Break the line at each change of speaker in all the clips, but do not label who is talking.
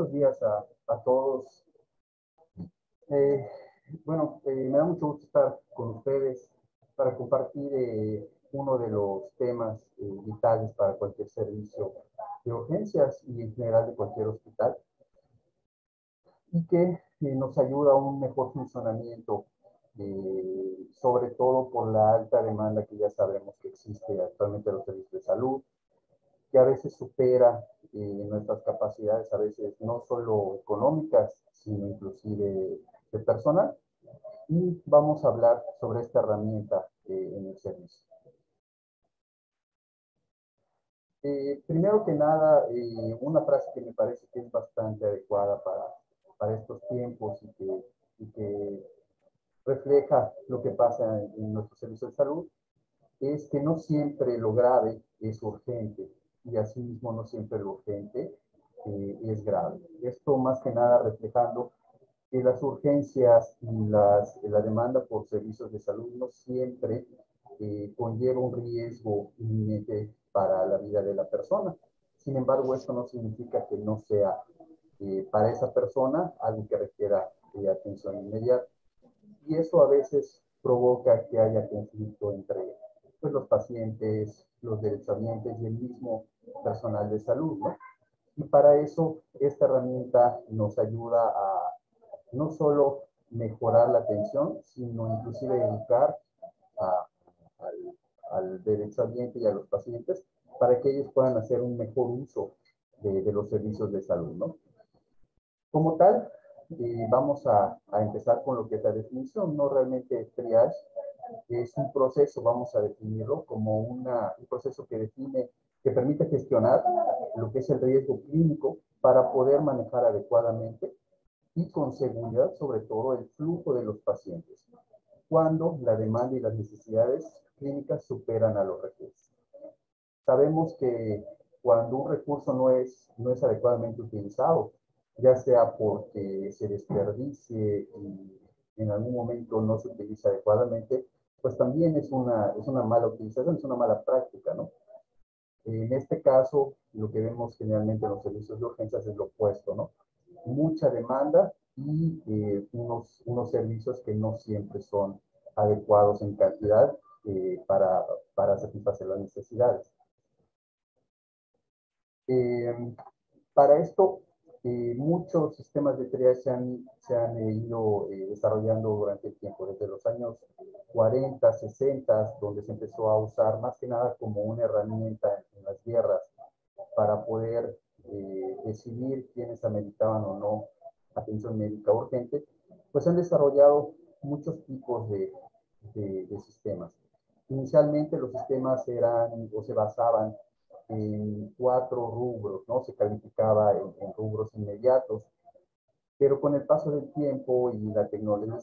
buenos días a todos. Eh, me da mucho gusto estar con ustedes para compartir uno de los temas vitales para cualquier servicio de urgencias y en general de cualquier hospital, y que nos ayuda a un mejor funcionamiento, sobre todo por la alta demanda que ya sabemos que existe actualmente en los servicios de salud, que a veces supera nuestras capacidades, a veces no solo económicas, sino inclusive de personal. Y vamos a hablar sobre esta herramienta en el servicio. Primero que nada, una frase que me parece que es bastante adecuada para estos tiempos y que refleja lo que pasa en nuestro servicio de salud, es que no siempre lo grave es urgente y asimismo no siempre lo urgente es grave. Esto más que nada reflejando que las urgencias y la demanda por servicios de salud no siempre conlleva un riesgo inminente para la vida de la persona. Sin embargo, esto no significa que no sea para esa persona algo que requiera atención inmediata. Y eso a veces provoca que haya conflicto entre pues, los pacientes, los derechohabientes y el mismo personal de salud, ¿no? Y para eso esta herramienta nos ayuda a no solo mejorar la atención, sino inclusive educar a, al, al derechohabiente y a los pacientes para que ellos puedan hacer un mejor uso de los servicios de salud, ¿no? Como tal, vamos a empezar con lo que es la definición, no realmente triage, es un proceso, vamos a definirlo como un proceso que define, que permite gestionar lo que es el riesgo clínico para poder manejar adecuadamente y con seguridad, sobre todo, el flujo de los pacientes, cuando la demanda y las necesidades clínicas superan a los recursos. Sabemos que cuando un recurso no es adecuadamente utilizado, ya sea porque se desperdicie y en algún momento no se utiliza adecuadamente, pues también es una mala utilización, es una mala práctica, ¿no? En este caso, lo que vemos generalmente en los servicios de urgencias es lo opuesto, ¿no? Mucha demanda y unos servicios que no siempre son adecuados en cantidad para satisfacer las necesidades. Eh, para esto, muchos sistemas de triage se han ido desarrollando durante el tiempo, desde los años 40, 60, donde se empezó a usar más que nada como una herramienta en las guerras para poder decidir quiénes ameritaban o no atención médica urgente, pues han desarrollado muchos tipos de sistemas. Inicialmente los sistemas eran o se basaban en 4 rubros, ¿no? Se calificaba en rubros inmediatos, pero con el paso del tiempo y la tecnología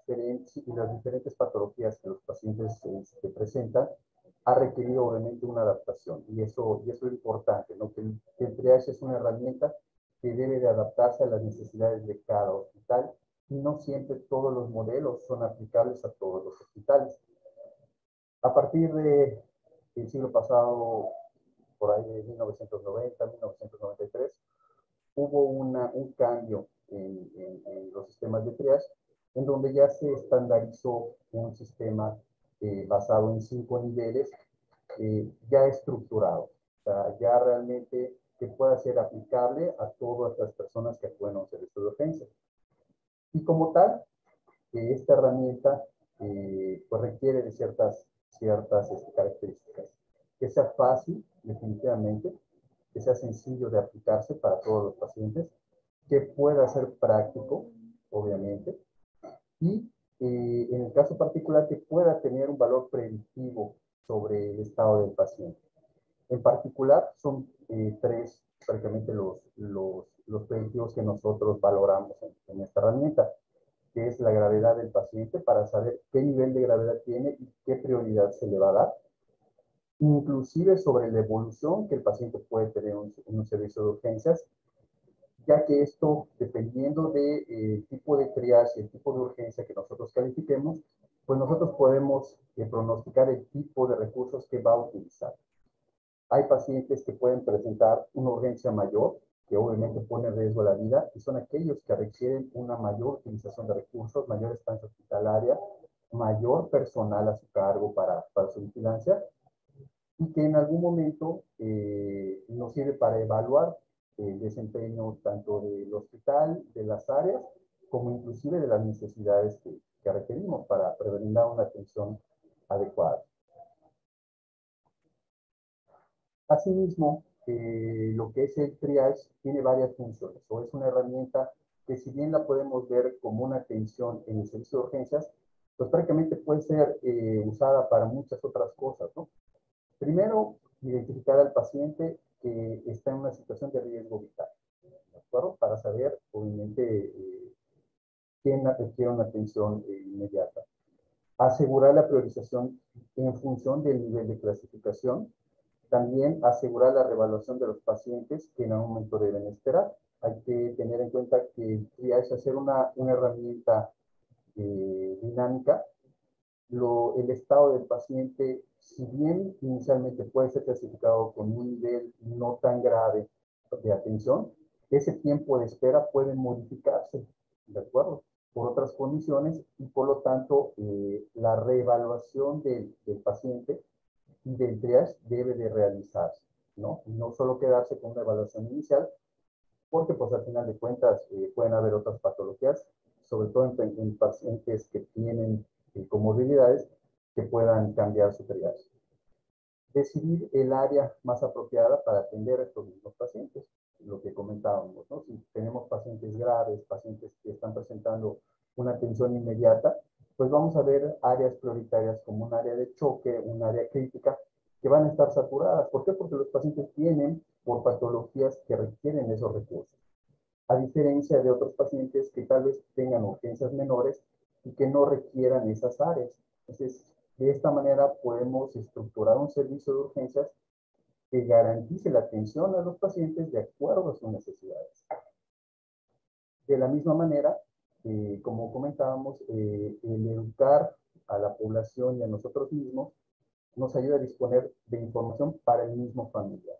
y las diferentes patologías que los pacientes presentan, ha requerido obviamente una adaptación y eso es importante, ¿no? Que el triage es una herramienta que debe de adaptarse a las necesidades de cada hospital y no siempre todos los modelos son aplicables a todos los hospitales. A partir del siglo pasado, por ahí de 1990, 1993, hubo un cambio en los sistemas de triage, en donde ya se estandarizó un sistema basado en 5 niveles, ya estructurado, o sea, ya realmente que pueda ser aplicable a todas las personas que acuden a un servicio de urgencia. Y como tal, esta herramienta pues requiere de ciertas características. Que sea fácil, definitivamente, que sea sencillo de aplicarse para todos los pacientes, que pueda ser práctico, obviamente, y en el caso particular que pueda tener un valor predictivo sobre el estado del paciente. En particular, son 3 prácticamente los predictivos que nosotros valoramos en esta herramienta, que es la gravedad del paciente para saber qué nivel de gravedad tiene y qué prioridad se le va a dar, inclusive sobre la evolución que el paciente puede tener en un servicio de urgencias, ya que esto, dependiendo del tipo de triage y el tipo de urgencia que nosotros califiquemos, pues nosotros podemos pronosticar el tipo de recursos que va a utilizar. Hay pacientes que pueden presentar una urgencia mayor, que obviamente pone en riesgo la vida, y son aquellos que requieren una mayor utilización de recursos, mayor estancia hospitalaria, mayor personal a su cargo para su vigilancia, y que en algún momento nos sirve para evaluar el desempeño tanto del hospital, de las áreas, como inclusive de las necesidades que requerimos para brindar una atención adecuada. Asimismo, lo que es el triage tiene varias funciones, o es una herramienta que si bien la podemos ver como una atención en el servicio de urgencias, pues prácticamente puede ser usada para muchas otras cosas, ¿no? Primero, identificar al paciente que está en una situación de riesgo vital, ¿de acuerdo? Para saber, obviamente, quién requiere una atención inmediata. Asegurar la priorización en función del nivel de clasificación. También asegurar la reevaluación de los pacientes que en algún momento deben esperar. Hay que tener en cuenta que el triage es hacer una herramienta dinámica. El estado del paciente, si bien inicialmente puede ser clasificado con un nivel no tan grave de atención, ese tiempo de espera puede modificarse, ¿de acuerdo? Por otras condiciones y por lo tanto la reevaluación del paciente y del triage debe de realizarse, ¿no? Y no solo quedarse con una evaluación inicial, porque pues al final de cuentas pueden haber otras patologías, sobre todo en pacientes que tienen comorbilidades que puedan cambiar su triage. Decidir el área más apropiada para atender a estos mismos pacientes, lo que comentábamos, ¿no? Si tenemos pacientes graves, pacientes que están presentando una atención inmediata, pues vamos a ver áreas prioritarias como un área de choque, un área crítica, que van a estar saturadas. ¿Por qué? Porque los pacientes tienen por patologías que requieren esos recursos, a diferencia de otros pacientes que tal vez tengan urgencias menores y que no requieran esas áreas. Entonces, de esta manera podemos estructurar un servicio de urgencias que garantice la atención a los pacientes de acuerdo a sus necesidades. De la misma manera, como comentábamos, el educar a la población y a nosotros mismos nos ayuda a disponer de información para el mismo familiar.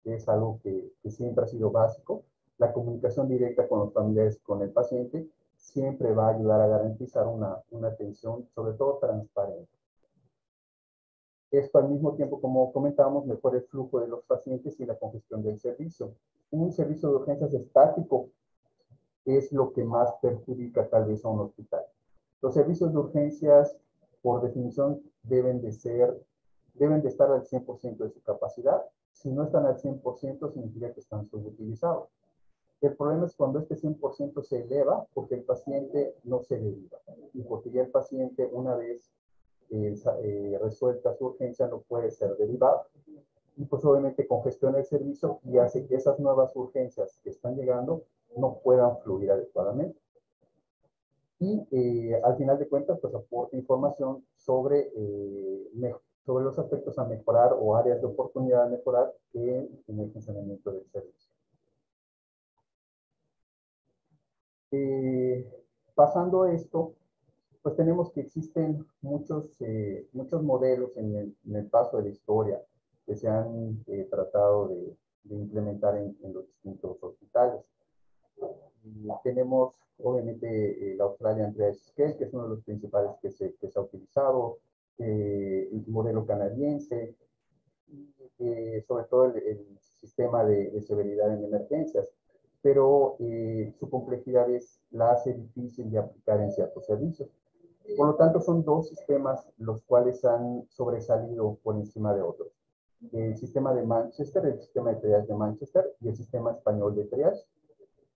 Es algo que siempre ha sido básico. La comunicación directa con los familiares, con el paciente, siempre va a ayudar a garantizar una atención, sobre todo transparente. Esto al mismo tiempo, como comentábamos, mejora el flujo de los pacientes y la congestión del servicio. Un servicio de urgencias estático es lo que más perjudica tal vez a un hospital. Los servicios de urgencias, por definición, deben de estar al 100% de su capacidad. Si no están al 100%, significa que están subutilizados. El problema es cuando este 100% se eleva porque el paciente no se deriva y porque ya el paciente, una vez resuelta su urgencia, no puede ser derivado. Y pues obviamente congestiona el servicio y hace que esas nuevas urgencias que están llegando no puedan fluir adecuadamente. Y al final de cuentas, pues aporta información sobre los aspectos a mejorar o áreas de oportunidad a mejorar en el funcionamiento del servicio. Pasando a esto, pues tenemos que existen muchos modelos en el paso de la historia que se han tratado de implementar en los distintos hospitales. Tenemos, obviamente, el Australian Triage Scale, que es uno de los principales que se ha utilizado, el modelo canadiense, y sobre todo el sistema de severidad en emergencias, pero su complejidad la hace difícil de aplicar en ciertos servicios. Por lo tanto, son dos sistemas los cuales han sobresalido por encima de otros. El sistema de Manchester, el sistema de triage de Manchester y el sistema español de triage,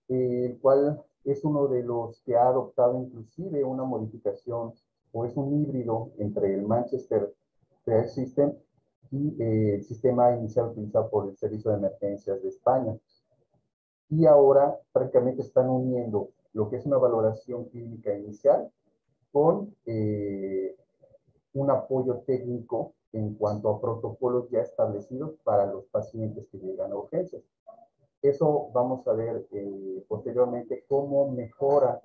el cual es uno de los que ha adoptado inclusive una modificación o es un híbrido entre el Manchester Triage System y el sistema inicial utilizado por el Servicio de Emergencias de España. Y ahora prácticamente están uniendo lo que es una valoración clínica inicial con un apoyo técnico en cuanto a protocolos ya establecidos para los pacientes que llegan a urgencias. Eso vamos a ver posteriormente cómo mejora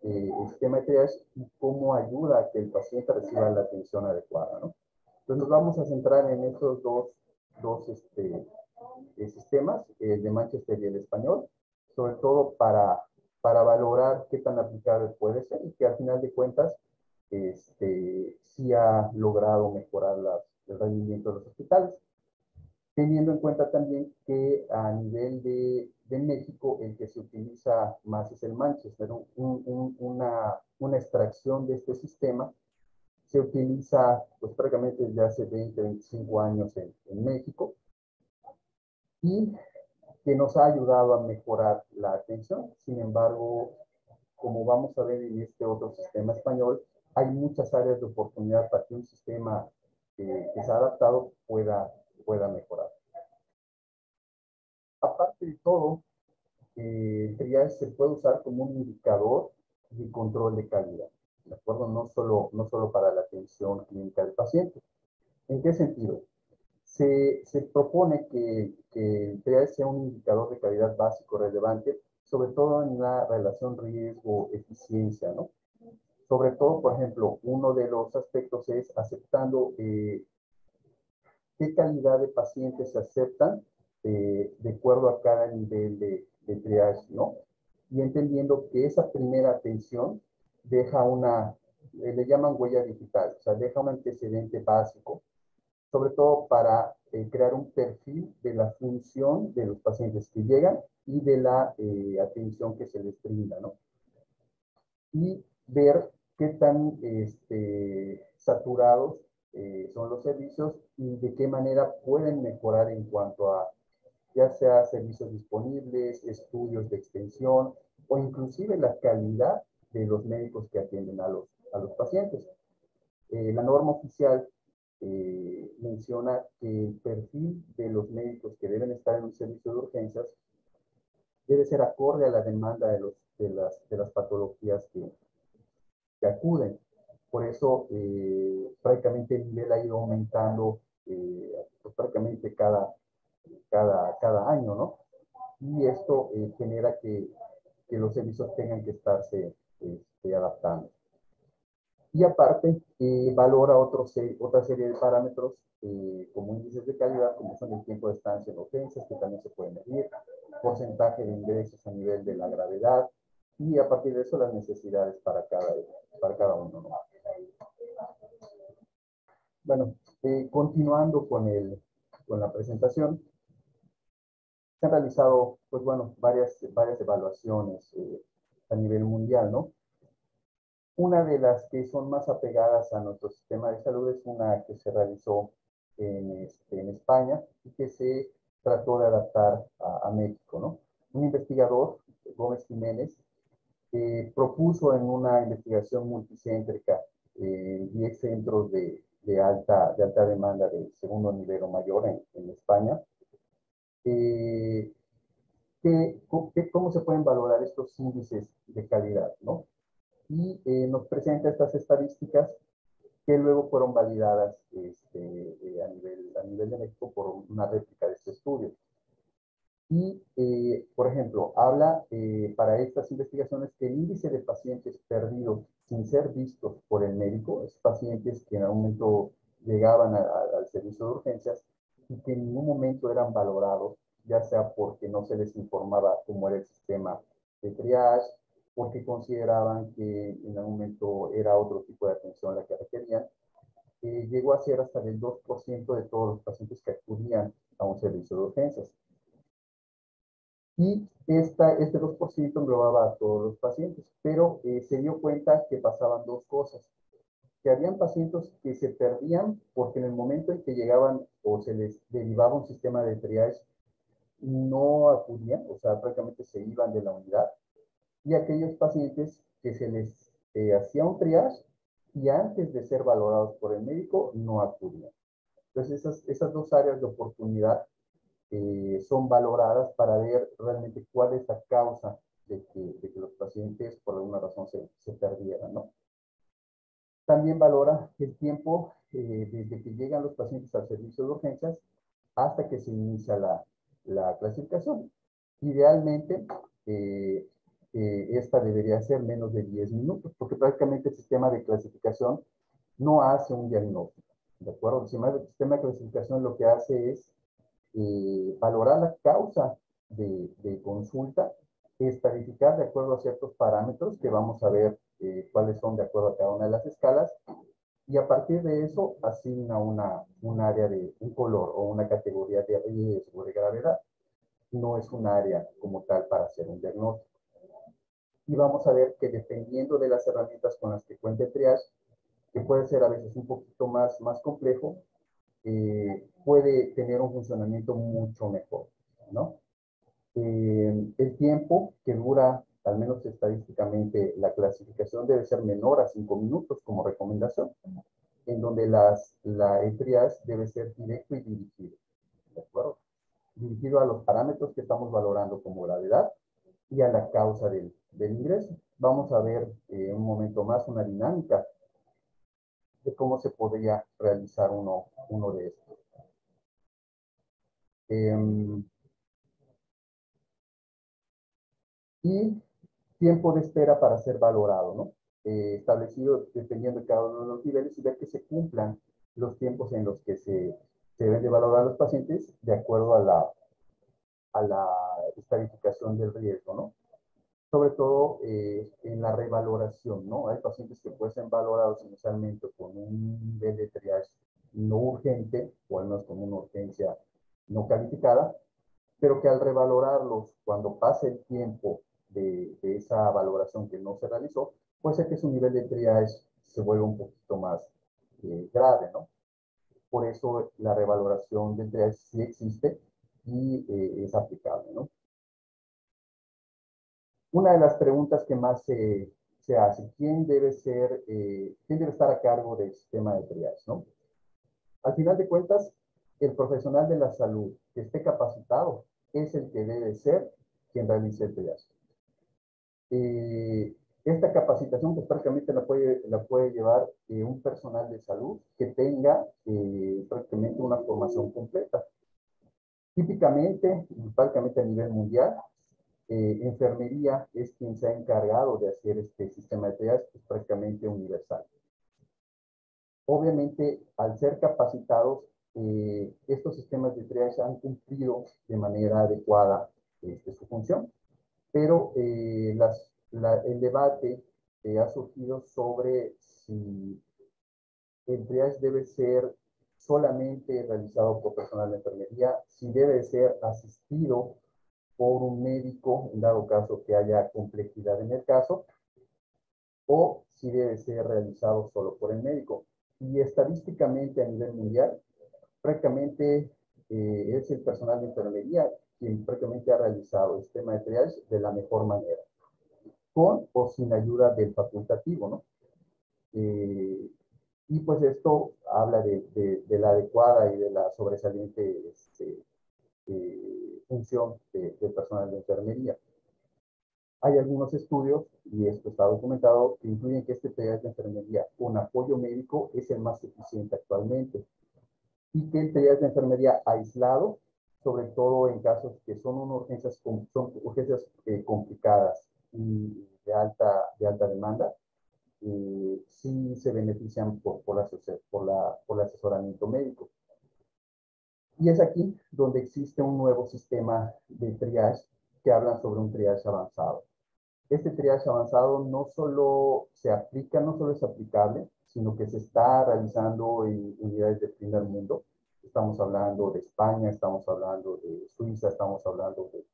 el sistema de triage y cómo ayuda a que el paciente reciba la atención adecuada, ¿no? Entonces nos vamos a centrar en estos dos sistemas, el de Manchester y el español, sobre todo para valorar qué tan aplicable puede ser y que al final de cuentas sí ha logrado mejorar el rendimiento de los hospitales, teniendo en cuenta también que a nivel de México el que se utiliza más es el Manchester, una extracción de este sistema se utiliza pues prácticamente desde hace 20, 25 años en México y que nos ha ayudado a mejorar la atención. Sin embargo, como vamos a ver en este otro sistema español, hay muchas áreas de oportunidad para que un sistema que se ha adaptado pueda mejorar. Aparte de todo, el triage se puede usar como un indicador de control de calidad, ¿de acuerdo? No solo para la atención clínica del paciente. ¿En qué sentido? Se propone que el triage sea un indicador de calidad básico relevante, sobre todo en la relación riesgo-eficiencia, ¿no? Sobre todo, por ejemplo, uno de los aspectos es aceptando qué calidad de pacientes se aceptan de acuerdo a cada nivel de triage, ¿no? Y entendiendo que esa primera atención deja le llaman huella digital, o sea, deja un antecedente básico, sobre todo para crear un perfil de la función de los pacientes que llegan y de la atención que se les brinda, ¿no? Y ver qué tan saturados son los servicios y de qué manera pueden mejorar en cuanto a ya sea servicios disponibles, estudios de extensión o inclusive la calidad de los médicos que atienden a los pacientes. La norma oficial menciona que el perfil de los médicos que deben estar en un servicio de urgencias debe ser acorde a la demanda de las patologías que acuden. Por eso, prácticamente el nivel ha ido aumentando pues, prácticamente cada año, ¿no? Y esto genera que los servicios tengan que estarse adaptando. Y aparte, valora otra serie de parámetros como índices de calidad, como son el tiempo de estancia en urgencias, que también se pueden medir, porcentaje de ingresos a nivel de la gravedad, y a partir de eso las necesidades para cada uno, ¿no? Bueno, continuando con la presentación, se han realizado, pues bueno, varias evaluaciones a nivel mundial, ¿no? Una de las que son más apegadas a nuestro sistema de salud es una que se realizó en España y que se trató de adaptar a México, ¿no? Un investigador, Gómez Jiménez, propuso en una investigación multicéntrica 10 centros de alta demanda de segundo nivel o mayor en España, eh, cómo se pueden valorar estos índices de calidad, ¿no? Y nos presenta estas estadísticas que luego fueron validadas a nivel de México por una réplica de este estudio. Y, por ejemplo, habla para estas investigaciones que el índice de pacientes perdidos sin ser vistos por el médico, es pacientes que en algún momento llegaban al servicio de urgencias y que en ningún momento eran valorados, ya sea porque no se les informaba cómo era el sistema de triage, porque consideraban que en algún momento era otro tipo de atención la que requerían, llegó a ser hasta del 2% de todos los pacientes que acudían a un servicio de urgencias. Y este 2% englobaba a todos los pacientes, pero se dio cuenta que pasaban dos cosas, que habían pacientes que se perdían porque en el momento en que llegaban o se les derivaba un sistema de triage, no acudían, o sea, prácticamente se iban de la unidad, y aquellos pacientes que se les hacía un triage y antes de ser valorados por el médico no acudían. Entonces, esas dos áreas de oportunidad son valoradas para ver realmente cuál es la causa de que los pacientes por alguna razón se perdieran, ¿no? También valora el tiempo desde que llegan los pacientes al servicio de urgencias hasta que se inicia la clasificación. Idealmente, esta debería ser menos de 10 minutos, porque prácticamente el sistema de clasificación no hace un diagnóstico, ¿de acuerdo? El sistema de clasificación lo que hace es valorar la causa de consulta, estadificar de acuerdo a ciertos parámetros que vamos a ver cuáles son de acuerdo a cada una de las escalas, y a partir de eso asigna un área de un color o una categoría de riesgo de gravedad. No es un área como tal para hacer un diagnóstico. Y vamos a ver que dependiendo de las herramientas con las que cuente triage, que puede ser a veces un poquito más complejo, puede tener un funcionamiento mucho mejor, ¿no? El tiempo que dura, al menos estadísticamente, la clasificación debe ser menor a 5 minutos como recomendación, en donde el triage debe ser directo y dirigido, ¿de acuerdo? Dirigido a los parámetros que estamos valorando como gravedad y a la causa del ingreso. Vamos a ver en un momento más una dinámica de cómo se podría realizar uno de estos. Y tiempo de espera para ser valorado, ¿no? Establecido dependiendo de cada uno de los niveles y ver que se cumplan los tiempos en los que se deben de valorar a los pacientes de acuerdo a la estadificación del riesgo, ¿no? Sobre todo en la revaloración, ¿no? Hay pacientes que pueden ser valorados inicialmente con un nivel de triage no urgente, o al menos con una urgencia no calificada, pero que al revalorarlos, cuando pase el tiempo de esa valoración que no se realizó, puede ser que su nivel de triage se vuelva un poquito más grave, ¿no? Por eso la revaloración del triage sí existe y es aplicable, ¿no? Una de las preguntas que más se hace, ¿quién debe estar a cargo del sistema de triage, ¿no? Al final de cuentas, el profesional de la salud que esté capacitado es el que debe ser quien realice el triage. Esta capacitación pues prácticamente la puede llevar un personal de salud que tenga prácticamente una formación completa. Típicamente, prácticamente a nivel mundial, enfermería es quien se ha encargado de hacer este sistema de triage pues, prácticamente universal. Obviamente, al ser capacitados, estos sistemas de triage han cumplido de manera adecuada su función, pero el debate ha surgido sobre si el triage debe ser solamente realizado por personal de enfermería, si debe ser asistido por un médico, en dado caso que haya complejidad en el caso, o si debe ser realizado solo por el médico. Y estadísticamente a nivel mundial, prácticamente es el personal de enfermería quien prácticamente ha realizado el sistema de triage de la mejor manera, con o sin ayuda del facultativo, ¿no? Y pues esto habla de la adecuada y de la sobresaliente función del personal de enfermería. Hay algunos estudios, y esto está documentado, que incluyen que este triage de enfermería con apoyo médico es el más eficiente actualmente. Y que el triage de enfermería aislado, sobre todo en casos que son urgencias complicadas y de alta demanda, sí se benefician por el asesoramiento médico. Y es aquí donde existe un nuevo sistema de triage que habla sobre un triage avanzado. Este triage avanzado no solo es aplicable, sino que se está realizando en unidades de primer mundo. Estamos hablando de España, estamos hablando de Suiza, estamos hablando de,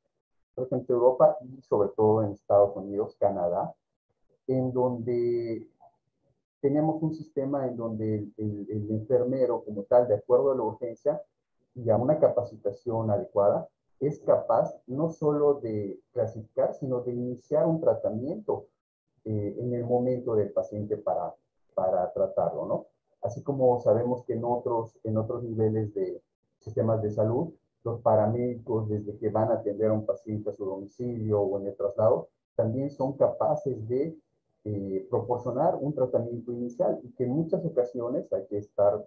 por ejemplo, Europa y sobre todo en Estados Unidos, Canadá, en donde tenemos un sistema en donde el enfermero como tal, de acuerdo a la urgencia y a una capacitación adecuada, es capaz no solo de clasificar, sino de iniciar un tratamiento en el momento del paciente para tratarlo, ¿no? Así como sabemos que en otros niveles de sistemas de salud, los paramédicos, desde que van a atender a un paciente a su domicilio o en el traslado, también son capaces de proporcionar un tratamiento inicial y que en muchas ocasiones hay que estar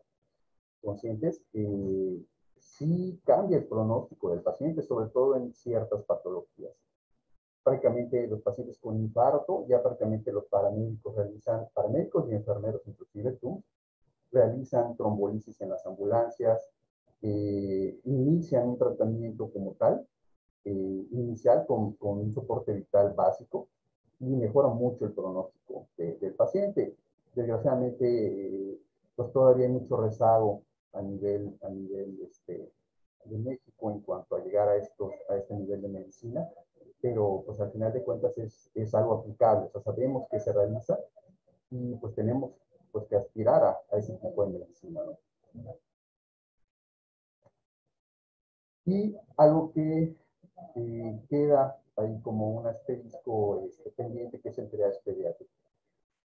conscientes que sí cambia el pronóstico del paciente, sobre todo en ciertas patologías. Prácticamente los pacientes con infarto, ya prácticamente los paramédicos y enfermeros, inclusive tú, realizan trombolisis en las ambulancias, inician un tratamiento como tal, inicial con un soporte vital básico y mejora mucho el pronóstico del paciente. Desgraciadamente, pues todavía hay mucho rezago a nivel de México en cuanto a llegar a este nivel de medicina, pero pues al final de cuentas es algo aplicable, o sea, sabemos que se realiza y pues tenemos pues que aspirar a ese tipo de medicina, ¿no? Y algo que queda ahí como un asterisco pendiente, que es el triage pediátrico.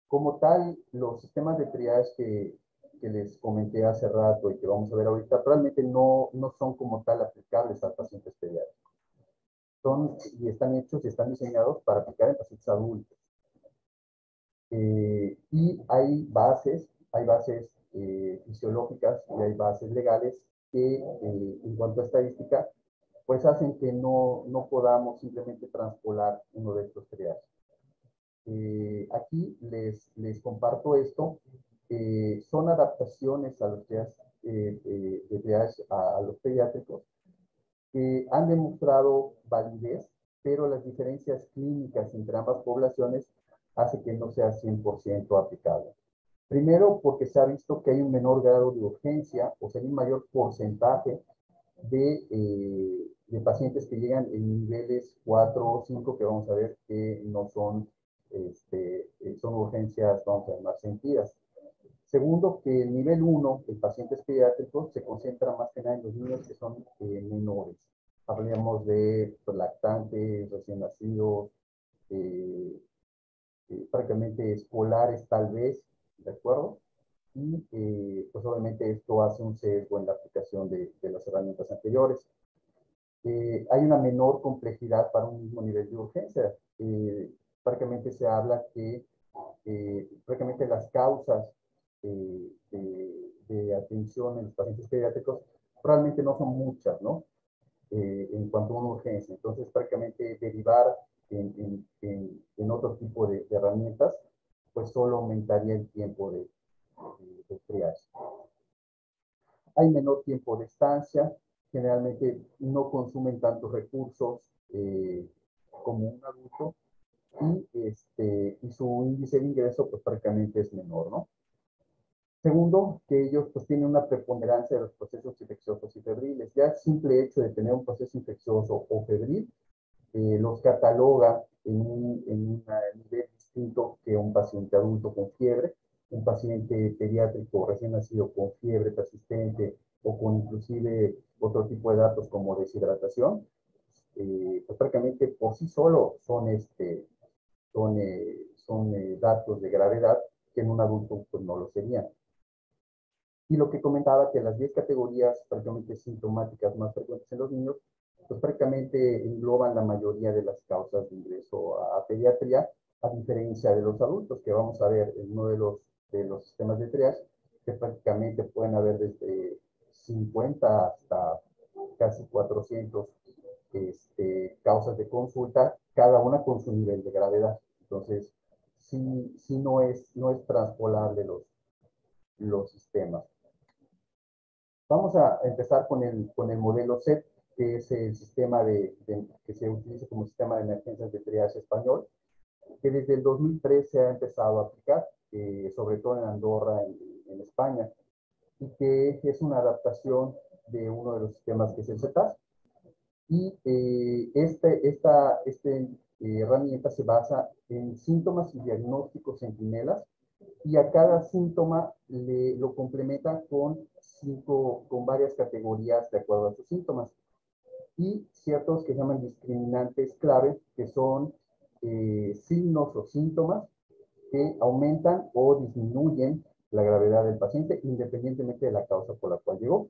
Como tal, los sistemas de triage que les comenté hace rato y que vamos a ver ahorita, realmente no son como tal aplicables a pacientes pediátricos. Son y están hechos y están diseñados para aplicar en pacientes adultos. Y hay bases fisiológicas y hay bases legales que, en cuanto a estadística, pues hacen que no podamos simplemente transpolar uno de estos triajes. Aquí les comparto esto. Son adaptaciones a los triajes, de triage a los pediátricos que han demostrado validez, pero las diferencias clínicas entre ambas poblaciones hace que no sea 100% aplicable. Primero, porque se ha visto que hay un menor grado de urgencia, o sea, hay un mayor porcentaje de pacientes que llegan en niveles 4 o 5, que vamos a ver que no son, son urgencias, vamos a llamar, sentidas. Segundo, que el nivel 1, en pacientes pediátricos, se concentra más que nada en los niños que son menores. Hablamos de lactantes, recién nacidos, eh, prácticamente escolares tal vez, ¿de acuerdo? Y pues obviamente esto hace un sesgo en la aplicación de las herramientas anteriores. Hay una menor complejidad para un mismo nivel de urgencia. Prácticamente se habla que prácticamente las causas de atención en los pacientes pediátricos realmente no son muchas, ¿no? En cuanto a una urgencia. Entonces, prácticamente derivar en otro tipo de herramientas, pues solo aumentaría el tiempo de triage. Hay menor tiempo de estancia, generalmente no consumen tantos recursos como un adulto y su índice de ingreso pues prácticamente es menor, ¿no? Segundo, que ellos pues tienen una preponderancia de los procesos infecciosos y febriles. Ya el simple hecho de tener un proceso infeccioso o febril los cataloga en un nivel distinto que un paciente adulto con fiebre, un paciente pediátrico recién nacido con fiebre persistente o con inclusive otro tipo de datos como deshidratación, pues prácticamente por sí solo son datos de gravedad que en un adulto pues no lo serían. Y lo que comentaba, que las 10 categorías prácticamente sintomáticas más frecuentes en los niños, pues prácticamente engloban la mayoría de las causas de ingreso a pediatría, a diferencia de los adultos, que vamos a ver en uno de los sistemas de triage, que prácticamente pueden haber desde 50 hasta casi 400 causas de consulta, cada una con su nivel de gravedad. Entonces, sí no es transpolable los sistemas. Vamos a empezar con el modelo SET, que es el sistema que se utiliza como sistema de emergencias de triage español, que desde el 2003 se ha empezado a aplicar, sobre todo en Andorra, en España, y que es una adaptación de uno de los sistemas que es el CETAS. Y esta herramienta se basa en síntomas y diagnósticos centinelas, y a cada síntoma lo complementa con varias categorías de acuerdo a sus síntomas. Y ciertos que se llaman discriminantes clave, que son signos o síntomas que aumentan o disminuyen la gravedad del paciente, independientemente de la causa por la cual llegó.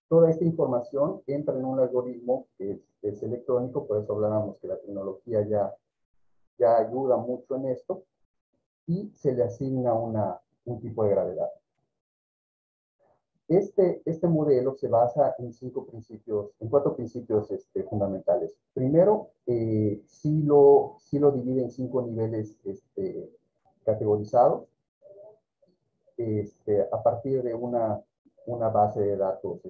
Toda esta información entra en un algoritmo que es electrónico, por eso hablábamos que la tecnología ya ayuda mucho en esto, y se le asigna un tipo de gravedad. Este modelo se basa en cuatro principios fundamentales. Primero, sí lo divide en 5 niveles categorizados a partir de una base de datos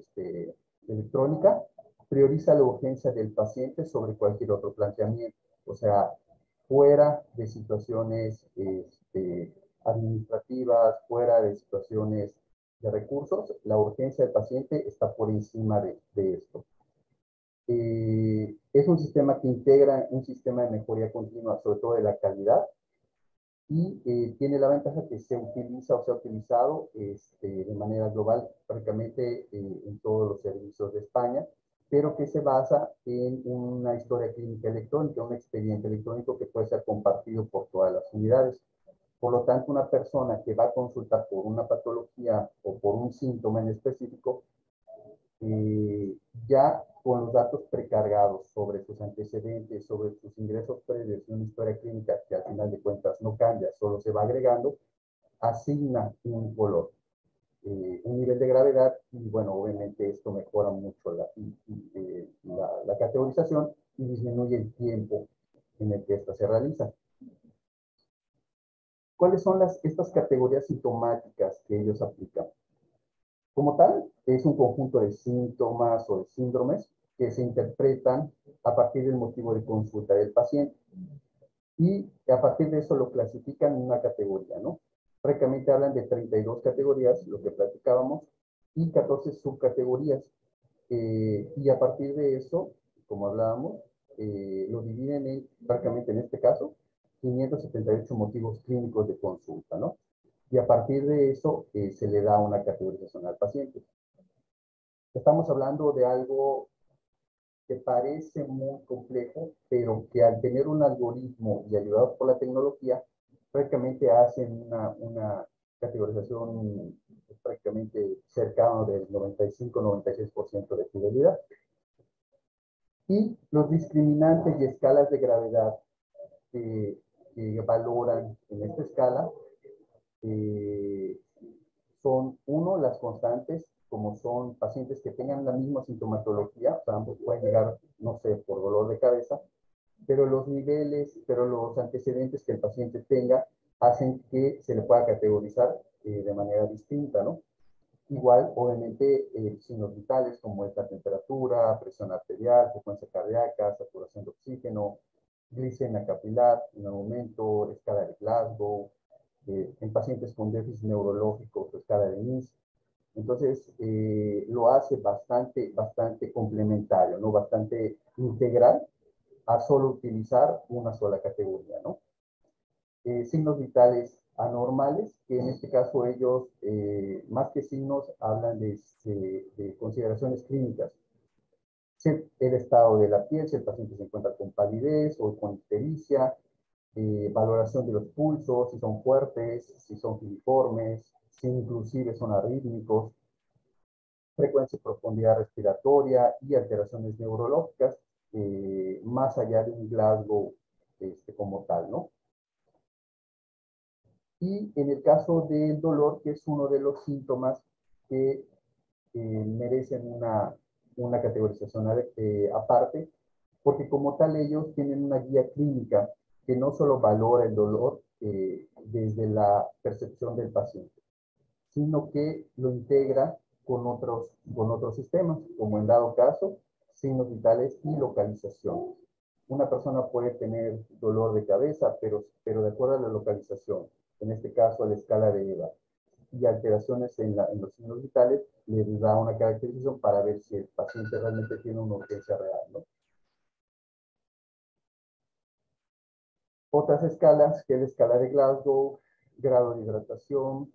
electrónica, prioriza la urgencia del paciente sobre cualquier otro planteamiento. O sea, fuera de situaciones administrativas, fuera de situaciones de recursos, la urgencia del paciente está por encima de esto. Es un sistema que integra un sistema de mejoría continua, sobre todo de la calidad, y tiene la ventaja que se utiliza o se ha utilizado de manera global prácticamente en todos los servicios de España, pero que se basa en una historia clínica electrónica, un expediente electrónico que puede ser compartido por todas las unidades. Por lo tanto, una persona que va a consultar por una patología o por un síntoma en específico, ya con los datos precargados sobre sus antecedentes, sobre sus ingresos previos y una historia clínica que al final de cuentas no cambia, solo se va agregando, asigna un color, un nivel de gravedad y bueno, obviamente esto mejora mucho la categorización y disminuye el tiempo en el que esta se realiza. ¿Cuáles son estas categorías sintomáticas que ellos aplican? Como tal, es un conjunto de síntomas o de síndromes que se interpretan a partir del motivo de consulta del paciente. Y a partir de eso lo clasifican en una categoría, ¿no? Prácticamente hablan de 32 categorías, lo que platicábamos, y 14 subcategorías. Y a partir de eso, como hablábamos, lo dividen en, prácticamente en este caso, 578 motivos clínicos de consulta, ¿no? Y a partir de eso se le da una categorización al paciente. Estamos hablando de algo que parece muy complejo, pero que al tener un algoritmo y ayudado por la tecnología, prácticamente hacen una categorización prácticamente cercano del 95-96% de fidelidad. Y los discriminantes y escalas de gravedad que valoran en esta escala son, uno, las constantes, como son pacientes que tengan la misma sintomatología, o sea, ambos pueden llegar, no sé, por dolor de cabeza, pero los niveles, pero los antecedentes que el paciente tenga hacen que se le pueda categorizar de manera distinta, ¿no? Igual, obviamente, signos vitales como es la temperatura, presión arterial, frecuencia cardíaca, saturación de oxígeno, glicemia capilar, en el momento, escala de Glasgow, en pacientes con déficit neurológico, su escala de NIS. Entonces, lo hace bastante complementario, ¿no? Bastante integral a solo utilizar una sola categoría, ¿no? Signos vitales anormales, que en este caso ellos, más que signos, hablan de consideraciones clínicas. El estado de la piel, si el paciente se encuentra con palidez o con ictericia, valoración de los pulsos, si son fuertes, si son filiformes, si inclusive son arrítmicos, frecuencia y profundidad respiratoria y alteraciones neurológicas, más allá de un Glasgow como tal, ¿no? Y en el caso del dolor, que es uno de los síntomas que merecen una categorización aparte, porque como tal ellos tienen una guía clínica que no solo valora el dolor desde la percepción del paciente, sino que lo integra con otros sistemas, como en dado caso, signos vitales y localización. Una persona puede tener dolor de cabeza, pero de acuerdo a la localización, en este caso a la escala de EVA, y alteraciones en los signos vitales, les da una caracterización para ver si el paciente realmente tiene una urgencia real, ¿no? Otras escalas, que es la escala de Glasgow, grado de hidratación,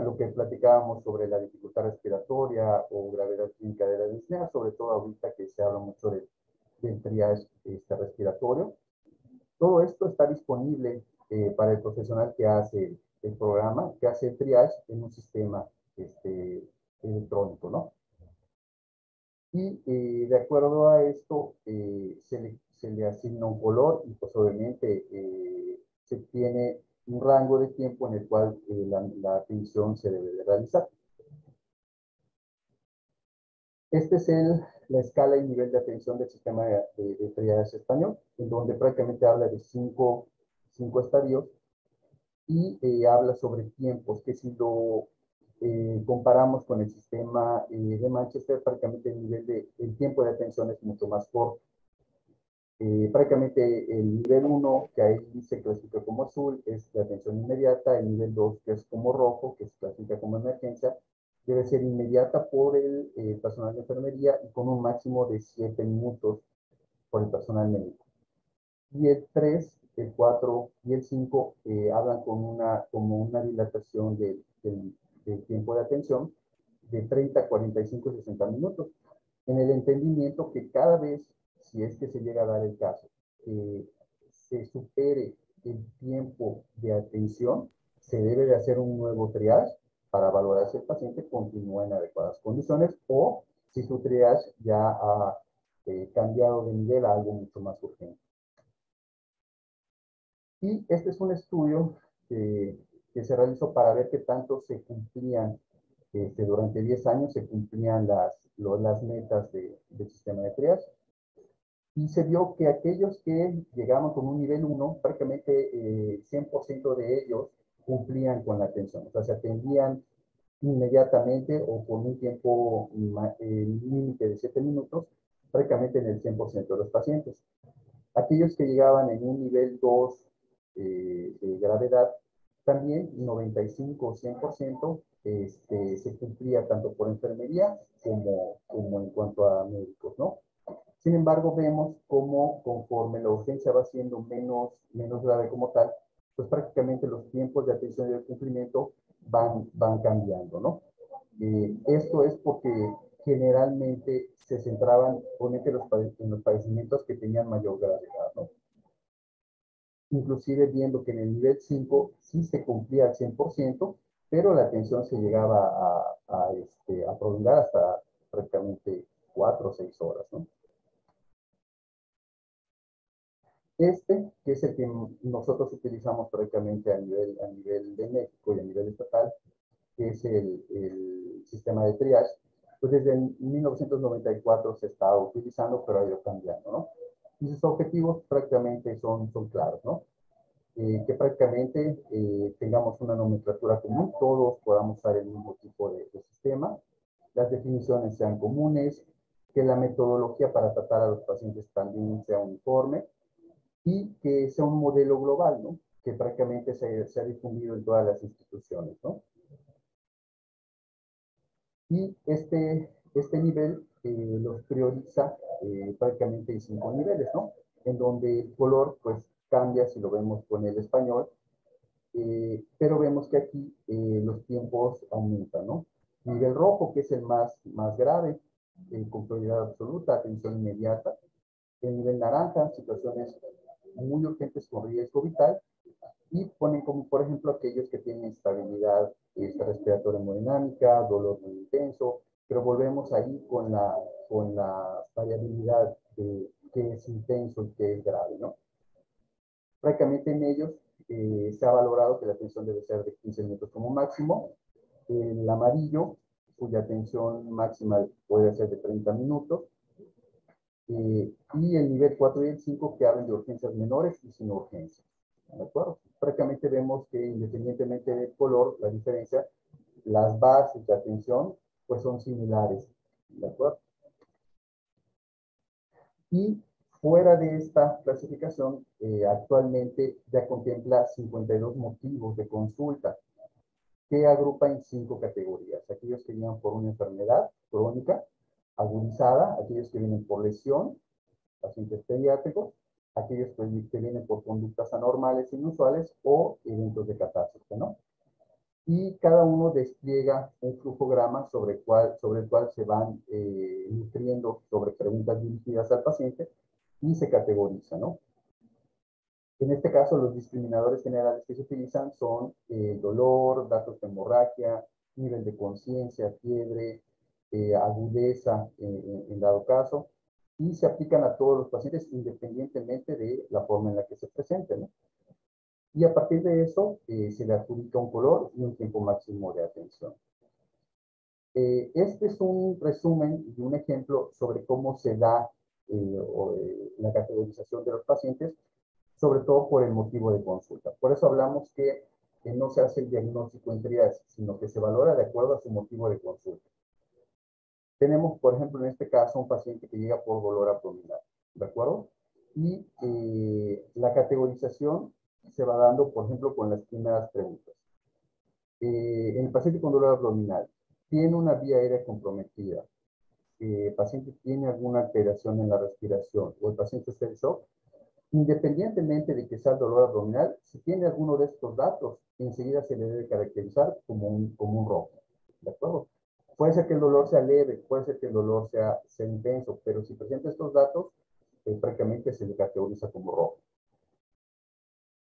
lo que platicábamos sobre la dificultad respiratoria o gravedad clínica de la disnea, sobre todo ahorita que se habla mucho del triage respiratorio. Todo esto está disponible para el profesional que hace el programa, que hace el triage en un sistema electrónico, ¿no? Y de acuerdo a esto, se le asigna un color y pues obviamente se tiene un rango de tiempo en el cual la atención se debe de realizar. Este es la escala y nivel de atención del sistema de triage español, en donde prácticamente habla de cinco estadios y habla sobre tiempos, que si comparamos con el sistema de Manchester, prácticamente el tiempo de atención es mucho más corto. Prácticamente el nivel 1, que ahí se clasifica como azul, es de atención inmediata. El nivel 2, que es como rojo, que se clasifica como emergencia, debe ser inmediata por el personal de enfermería y con un máximo de 7 minutos por el personal médico. Y el 3, el 4 y el 5 hablan como una dilatación del tiempo de atención de 30, 45 y 60 minutos, en el entendimiento que cada vez, si es que se llega a dar el caso, que se supere el tiempo de atención, se debe de hacer un nuevo triage para valorar si el paciente continúa en adecuadas condiciones o si su triage ya ha cambiado de nivel a algo mucho más urgente. Y este es un estudio que se realizó para ver qué tanto se cumplían, durante 10 años se cumplían las metas del sistema de triage. Y se vio que aquellos que llegaban con un nivel 1, prácticamente 100% de ellos cumplían con la atención. O sea, se atendían inmediatamente o con un tiempo límite de 7 minutos, prácticamente en el 100% de los pacientes. Aquellos que llegaban en un nivel 2 de gravedad, también 95 o 100% se cumplía tanto por enfermería como en cuanto a médicos, ¿no? Sin embargo, vemos cómo conforme la urgencia va siendo menos grave como tal, pues prácticamente los tiempos de atención y de cumplimiento van cambiando, ¿no? Esto es porque generalmente se centraban en los padecimientos que tenían mayor gravedad, ¿no? Inclusive viendo que en el nivel 5 sí se cumplía al 100%, pero la atención se llegaba a prolongar hasta prácticamente 4 o 6 horas, ¿no? Que es el que nosotros utilizamos prácticamente a nivel de México y a nivel estatal, que es el sistema de triage, pues desde 1994 se está utilizando, pero ha ido cambiando, ¿no? Y sus objetivos prácticamente son claros, ¿no? Que prácticamente tengamos una nomenclatura común, todos podamos usar el mismo tipo de sistema, las definiciones sean comunes, que la metodología para tratar a los pacientes también sea uniforme, y que sea un modelo global, ¿no? Que prácticamente se ha difundido en todas las instituciones, ¿no? Y este nivel los prioriza prácticamente en 5 niveles, ¿no? En donde el color, pues, cambia si lo vemos con el español, pero vemos que aquí los tiempos aumentan, ¿no? Nivel rojo, que es el más grave, con prioridad absoluta, atención inmediata. El nivel naranja, situaciones muy urgentes con riesgo vital, y ponen como, por ejemplo, aquellos que tienen estabilidad respiratoria hemodinámica, dolor muy intenso, pero volvemos ahí con la variabilidad de qué es intenso y qué es grave, ¿no? Prácticamente en ellos se ha valorado que la atención debe ser de 15 minutos como máximo. El amarillo, cuya atención máxima puede ser de 30 minutos. Y el nivel 4 y el 5 que hablan de urgencias menores y sin urgencias. ¿De acuerdo? Prácticamente vemos que independientemente del color, la diferencia, las bases de atención pues son similares. ¿De acuerdo? Y fuera de esta clasificación, actualmente ya contempla 52 motivos de consulta que agrupa en 5 categorías. Aquellos que vienen por una enfermedad crónica, agudizada, aquellos que vienen por lesión, pacientes pediátricos, aquellos que vienen por conductas anormales, inusuales o eventos de catástrofe, ¿no? Y cada uno despliega un flujograma sobre el cual se van nutriendo sobre preguntas dirigidas al paciente y se categoriza, ¿no? En este caso, los discriminadores generales que se utilizan son dolor, datos de hemorragia, nivel de conciencia, fiebre, agudeza en dado caso, y se aplican a todos los pacientes independientemente de la forma en la que se presenten, ¿no? Y a partir de eso se le adjudica un color y un tiempo máximo de atención. Este es un resumen y un ejemplo sobre cómo se da la categorización de los pacientes, sobre todo por el motivo de consulta. Por eso hablamos que no se hace el diagnóstico en triadas, sino que se valora de acuerdo a su motivo de consulta. Tenemos, por ejemplo, en este caso, un paciente que llega por dolor abdominal, ¿de acuerdo? Y la categorización se va dando, por ejemplo, con las primeras preguntas. El paciente con dolor abdominal tiene una vía aérea comprometida, el paciente tiene alguna alteración en la respiración o el paciente está en shock, independientemente de que sea el dolor abdominal, si tiene alguno de estos datos, enseguida se le debe caracterizar como un rojo, ¿de acuerdo? Puede ser que el dolor sea leve, puede ser que el dolor sea intenso, pero si presenta estos datos, prácticamente se le categoriza como rojo.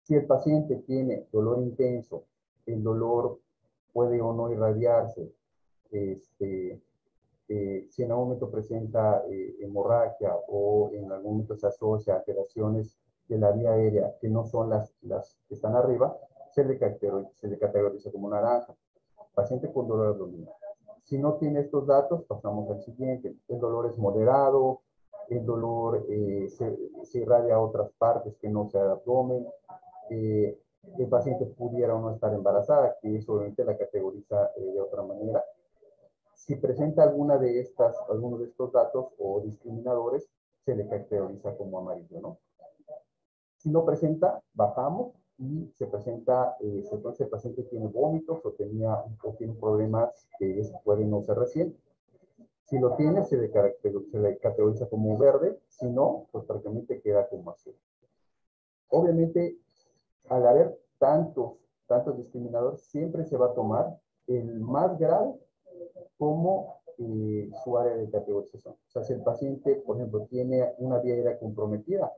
Si el paciente tiene dolor intenso, el dolor puede o no irradiarse, si en algún momento presenta hemorragia o en algún momento se asocia a alteraciones de la vía aérea que no son las que están arriba, se le categoriza como naranja. Paciente con dolor abdominal. Si no tiene estos datos, pasamos al siguiente. El dolor es moderado, el dolor se irradia a otras partes que no sea el abdomen, el paciente pudiera o no estar embarazada, que eso obviamente la categoriza de otra manera. Si presenta alguno de estos datos o discriminadores, se le categoriza como amarillo, ¿no? Si no presenta, bajamos y se presenta, entonces el paciente tiene vómitos o tiene problemas que pueden no ser recientes. Si lo tiene, se le categoriza como verde, si no, pues prácticamente queda como azul. Obviamente, al haber tantos discriminadores, siempre se va a tomar el más grave como su área de categorización. O sea, si el paciente, por ejemplo, tiene una vía aérea comprometida,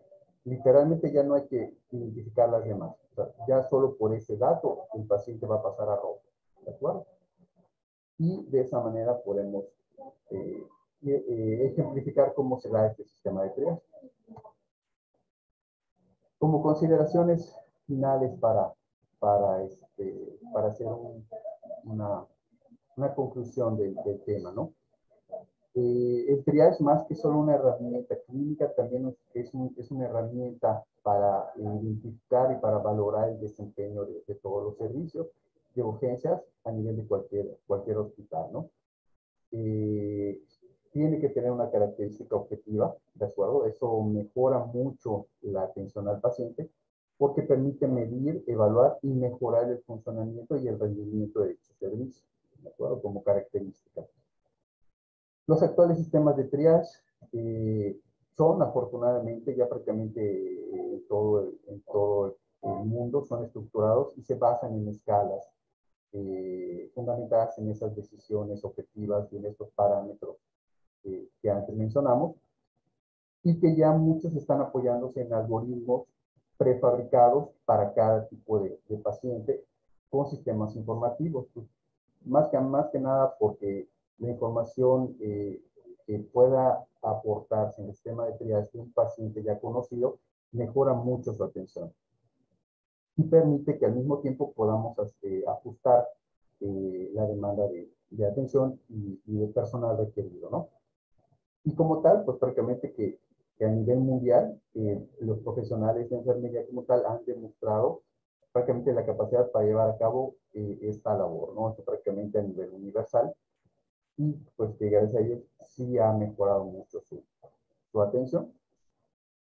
literalmente ya no hay que identificar las demás. O sea, ya solo por ese dato el paciente va a pasar a rojo. ¿De acuerdo? Y de esa manera podemos ejemplificar cómo se da este sistema de triaje. Como consideraciones finales para hacer una conclusión del tema, ¿no? El triage, más que solo una herramienta clínica, también es una herramienta para identificar y para valorar el desempeño de todos los servicios de urgencias a nivel de cualquier hospital, ¿no? Tiene que tener una característica objetiva, ¿de acuerdo? Eso mejora mucho la atención al paciente porque permite medir, evaluar y mejorar el funcionamiento y el rendimiento de dicho servicio, ¿de acuerdo? Como característica. Los actuales sistemas de triage son, afortunadamente, ya prácticamente en todo el mundo, son estructurados y se basan en escalas fundamentadas en esas decisiones objetivas y en estos parámetros que antes mencionamos, y que ya muchos están apoyándose en algoritmos prefabricados para cada tipo de paciente con sistemas informativos. Pues, más que nada porque la información que pueda aportarse en el sistema de triaje de un paciente ya conocido mejora mucho su atención y permite que al mismo tiempo podamos ajustar la demanda de atención y de personal requerido, ¿no? Y como tal, pues prácticamente que a nivel mundial, los profesionales de enfermería como tal han demostrado prácticamente la capacidad para llevar a cabo esta labor, ¿no? Esto prácticamente a nivel universal y pues que gracias a ellos sí ha mejorado mucho su atención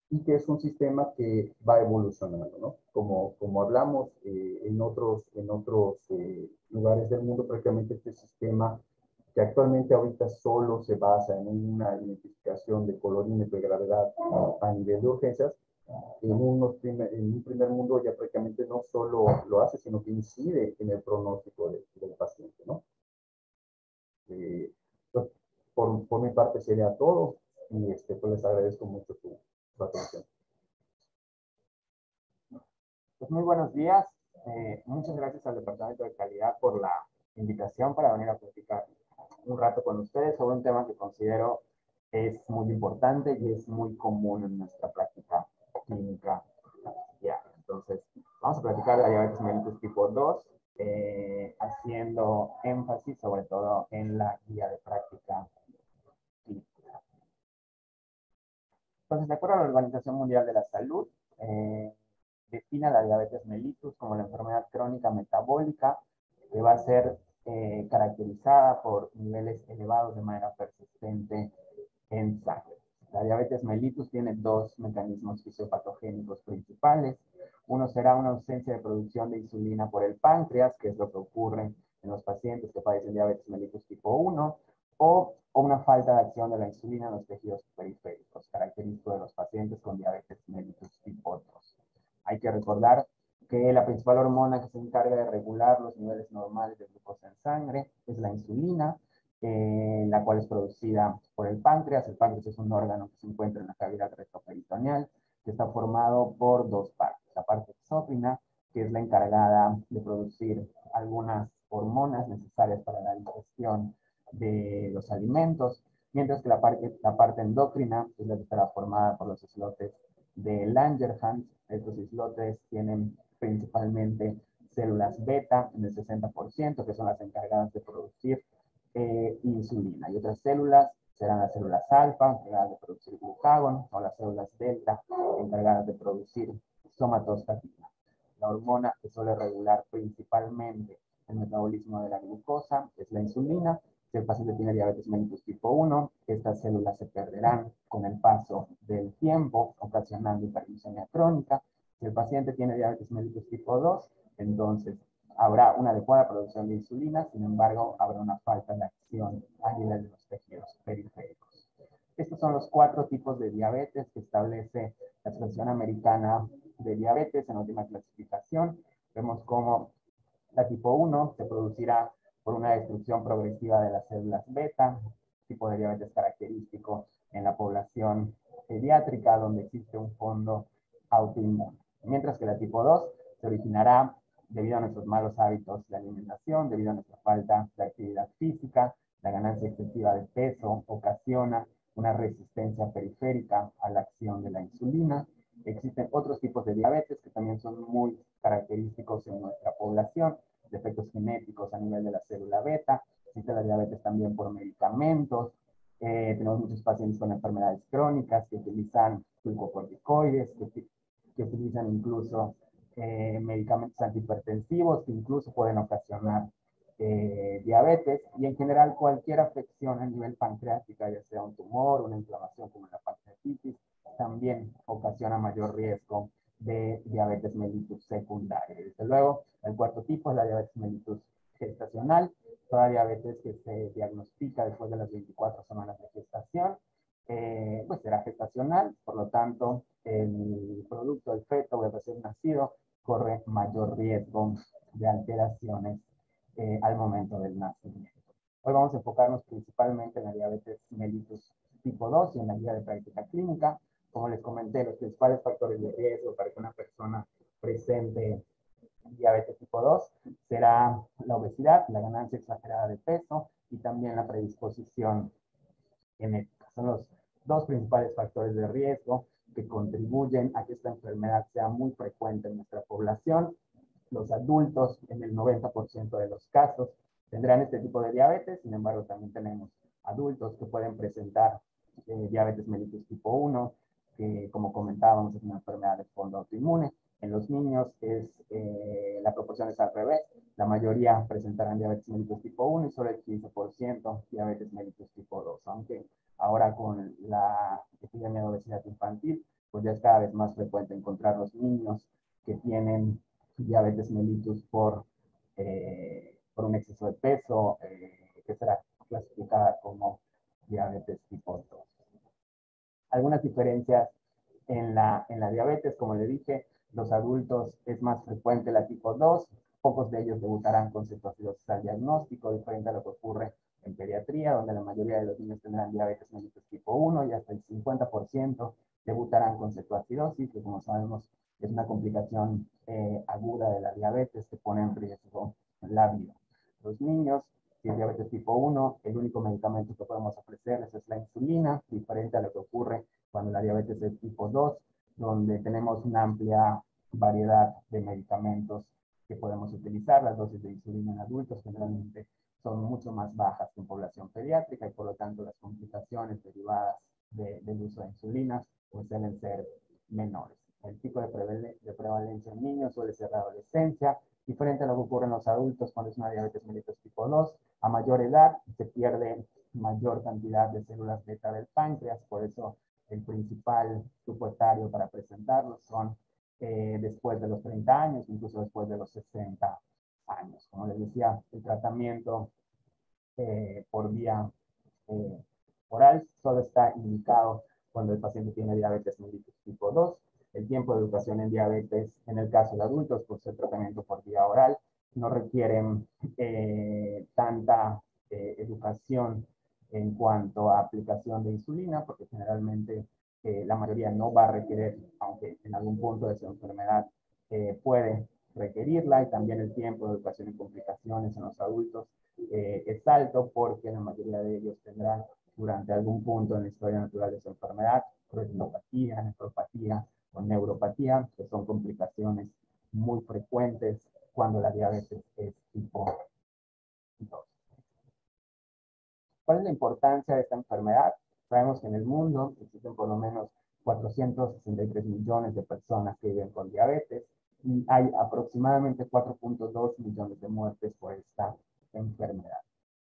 y que es un sistema que va evolucionando, ¿no? Como hablamos en otros lugares del mundo, prácticamente este sistema que actualmente ahorita solo se basa en una identificación de colorímetro de gravedad a nivel de urgencias, en un primer mundo ya prácticamente no solo lo hace, sino que incide en el pronóstico del paciente, ¿no? Pues, por mi parte sería todo y pues les agradezco mucho su atención.
Pues muy buenos días. Muchas gracias al Departamento de Calidad por la invitación para venir a platicar un rato con ustedes sobre un tema que considero es muy importante y es muy común en nuestra práctica clínica diaria. Entonces, vamos a platicar de la diabetes mellitus tipo 2, haciendo énfasis sobre todo en la guía de práctica clínica. Entonces, de acuerdo a la Organización Mundial de la Salud, define a la diabetes mellitus como la enfermedad crónica metabólica que va a ser caracterizada por niveles elevados de manera persistente en sangre. La diabetes mellitus tiene dos mecanismos fisiopatogénicos principales. Uno será una ausencia de producción de insulina por el páncreas, que es lo que ocurre en los pacientes que padecen diabetes mellitus tipo 1, o una falta de acción de la insulina en los tejidos periféricos, característico de los pacientes con diabetes mellitus tipo 2. Hay que recordar que la principal hormona que se encarga de regular los niveles normales de glucosa en sangre es la insulina, la cual es producida por el páncreas. El páncreas es un órgano que se encuentra en la cavidad retroperitoneal, que está formado por dos partes. La parte exócrina, que es la encargada de producir algunas hormonas necesarias para la digestión de los alimentos, mientras que la parte endocrina es la que estará formada por los islotes de Langerhans. Estos islotes tienen principalmente células beta en el 60%, que son las encargadas de producir insulina. Y otras células serán las células alfa, encargadas de producir glucagón, o las células delta, encargadas de producir somatostatina. La hormona que suele regular principalmente el metabolismo de la glucosa es la insulina. Si el paciente tiene diabetes mellitus tipo 1, estas células se perderán con el paso del tiempo, ocasionando hiperglucemia crónica. Si el paciente tiene diabetes mellitus tipo 2, entonces habrá una adecuada producción de insulina, sin embargo, habrá una falta de acción a nivel de los tejidos periféricos. Estos son los 4 tipos de diabetes que establece la Asociación Americana de Diabetes en la última clasificación. Vemos cómo la tipo 1 se producirá por una destrucción progresiva de las células beta, tipo de diabetes característico en la población pediátrica, donde existe un fondo autoinmune. Mientras que la tipo 2 se originará debido a nuestros malos hábitos de alimentación, debido a nuestra falta de actividad física. La ganancia excesiva de peso ocasiona una resistencia periférica a la acción de la insulina. Existen otros tipos de diabetes que también son muy característicos en nuestra población, defectos genéticos a nivel de la célula beta. Existe la diabetes también por medicamentos. Tenemos muchos pacientes con enfermedades crónicas que utilizan glucocorticoides, que utilizan incluso medicamentos antihipertensivos que incluso pueden ocasionar diabetes, y en general cualquier afección a nivel pancreático, ya sea un tumor, una inflamación como la pancreatitis, también ocasiona mayor riesgo de diabetes mellitus secundaria. Desde luego, el cuarto tipo es la diabetes mellitus gestacional, toda diabetes que se diagnostica después de las 24 semanas de gestación, pues será gestacional, por lo tanto, el producto, el feto o el recién nacido corre mayor riesgo de alteraciones al momento del nacimiento. Hoy vamos a enfocarnos principalmente en la diabetes mellitus tipo 2 y en la guía de práctica clínica. Como les comenté, los principales factores de riesgo para que una persona presente diabetes tipo 2 será la obesidad, la ganancia exagerada de peso y también la predisposición genética. Son los dos principales factores de riesgo que contribuyen a que esta enfermedad sea muy frecuente en nuestra población. Los adultos, en el 90% de los casos, tendrán este tipo de diabetes. Sin embargo, también tenemos adultos que pueden presentar diabetes mellitus tipo 1, que como comentábamos es una enfermedad de fondo autoinmune. En los niños la proporción es al revés. La mayoría presentarán diabetes mellitus tipo 1 y solo el 15% diabetes mellitus tipo 2. Aunque ahora con la epidemia de obesidad infantil, pues ya es cada vez más frecuente encontrar los niños que tienen diabetes mellitus por un exceso de peso, que será clasificada como diabetes tipo 2. Algunas diferencias en la diabetes, como le dije, los adultos es más frecuente la tipo 2, pocos de ellos debutarán con cetoacidosis al diagnóstico, diferente a lo que ocurre en pediatría, donde la mayoría de los niños tendrán diabetes mellitus tipo 1 y hasta el 50% debutarán con cetoacidosis, que como sabemos es una complicación aguda de la diabetes que pone en riesgo la vida. Los niños, si es diabetes tipo 1, el único medicamento que podemos ofrecerles es la insulina, diferente a lo que ocurre cuando la diabetes es tipo 2, donde tenemos una amplia variedad de medicamentos que podemos utilizar. Las dosis de insulina en adultos generalmente son mucho más bajas que en población pediátrica y por lo tanto las complicaciones derivadas del uso de insulinas pues suelen ser menores. el pico de prevalencia en niños suele ser la adolescencia, diferente a lo que ocurre en los adultos cuando es una diabetes mellitus tipo 2. A mayor edad se pierde mayor cantidad de células beta del páncreas, por eso el principal grupo etario para presentarlos son después de los 30 años, incluso después de los 60 años. Como les decía, el tratamiento por vía oral solo está indicado cuando el paciente tiene diabetes mellitus tipo 2. El tiempo de educación en diabetes, en el caso de adultos, por ser tratamiento por vía oral, no requieren tanta educación en cuanto a aplicación de insulina, porque generalmente la mayoría no va a requerir, aunque en algún punto de su enfermedad puede requerirla, y también el tiempo de educación en complicaciones en los adultos es alto porque la mayoría de ellos tendrán durante algún punto en la historia natural de su enfermedad retinopatía, nefropatía o neuropatía, que son complicaciones muy frecuentes cuando la diabetes es tipo 2. ¿Cuál es la importancia de esta enfermedad? Sabemos que en el mundo existen por lo menos 463 millones de personas que viven con diabetes y hay aproximadamente 4.2 millones de muertes por esta enfermedad.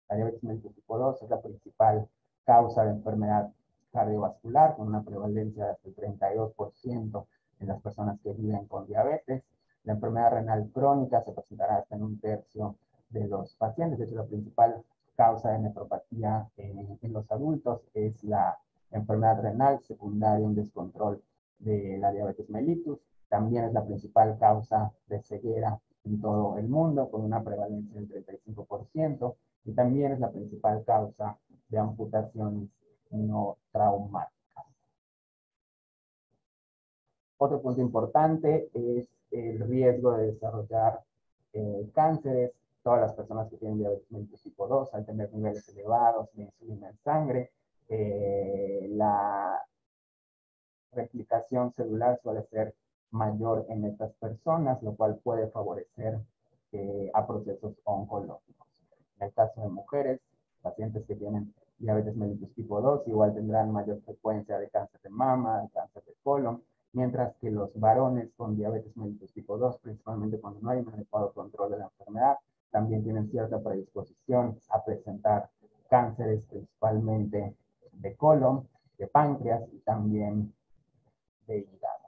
La diabetes mellitus tipo 2 es la principal causa de enfermedad cardiovascular, con una prevalencia de hasta el 32% en las personas que viven con diabetes. La enfermedad renal crónica se presentará hasta en un tercio de los pacientes. De hecho, la principal causa de nefropatía en los adultos es la enfermedad renal secundaria, un descontrol de la diabetes mellitus. También es la principal causa de ceguera en todo el mundo, con una prevalencia del 35%, y también es la principal causa de amputaciones no traumáticas. Otro punto importante es el riesgo de desarrollar cánceres. Todas las personas que tienen diabetes mellitus tipo 2, al tener niveles elevados de insulina en sangre, la replicación celular suele ser mayor en estas personas, lo cual puede favorecer a procesos oncológicos. En el caso de mujeres, pacientes que tienen diabetes mellitus tipo 2 igual tendrán mayor frecuencia de cáncer de mama, de cáncer de colon, mientras que los varones con diabetes mellitus tipo 2, principalmente cuando no hay un adecuado control de la enfermedad, también tienen cierta predisposición a presentar cánceres, principalmente de colon, de páncreas y también de hígado.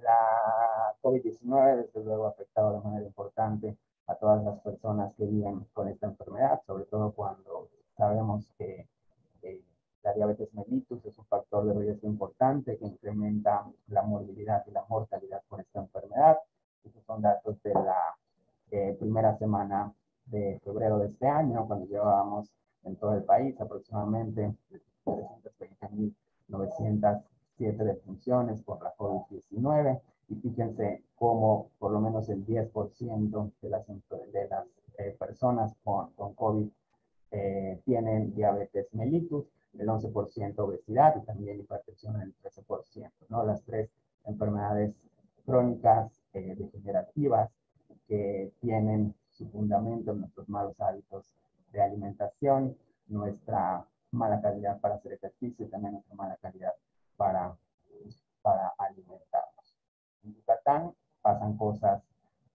La COVID-19, desde luego, ha afectado de manera importante a todas las personas que viven con esta enfermedad, sobre todo cuando sabemos que la diabetes mellitus es un factor de riesgo importante que incrementa la morbilidad y la mortalidad por esta enfermedad. Estos son datos de la primera semana de febrero de este año, cuando llevábamos en todo el país aproximadamente 320.907 defunciones por la COVID-19. Y fíjense cómo por lo menos el 10% de las personas con COVID tienen diabetes mellitus, el 11% obesidad y también hipertensión en el 13%, ¿no? Las tres enfermedades crónicas degenerativas que tienen su fundamento en nuestros malos hábitos de alimentación, nuestra mala calidad para hacer ejercicio y también nuestra mala calidad para alimentarnos. En Yucatán pasan cosas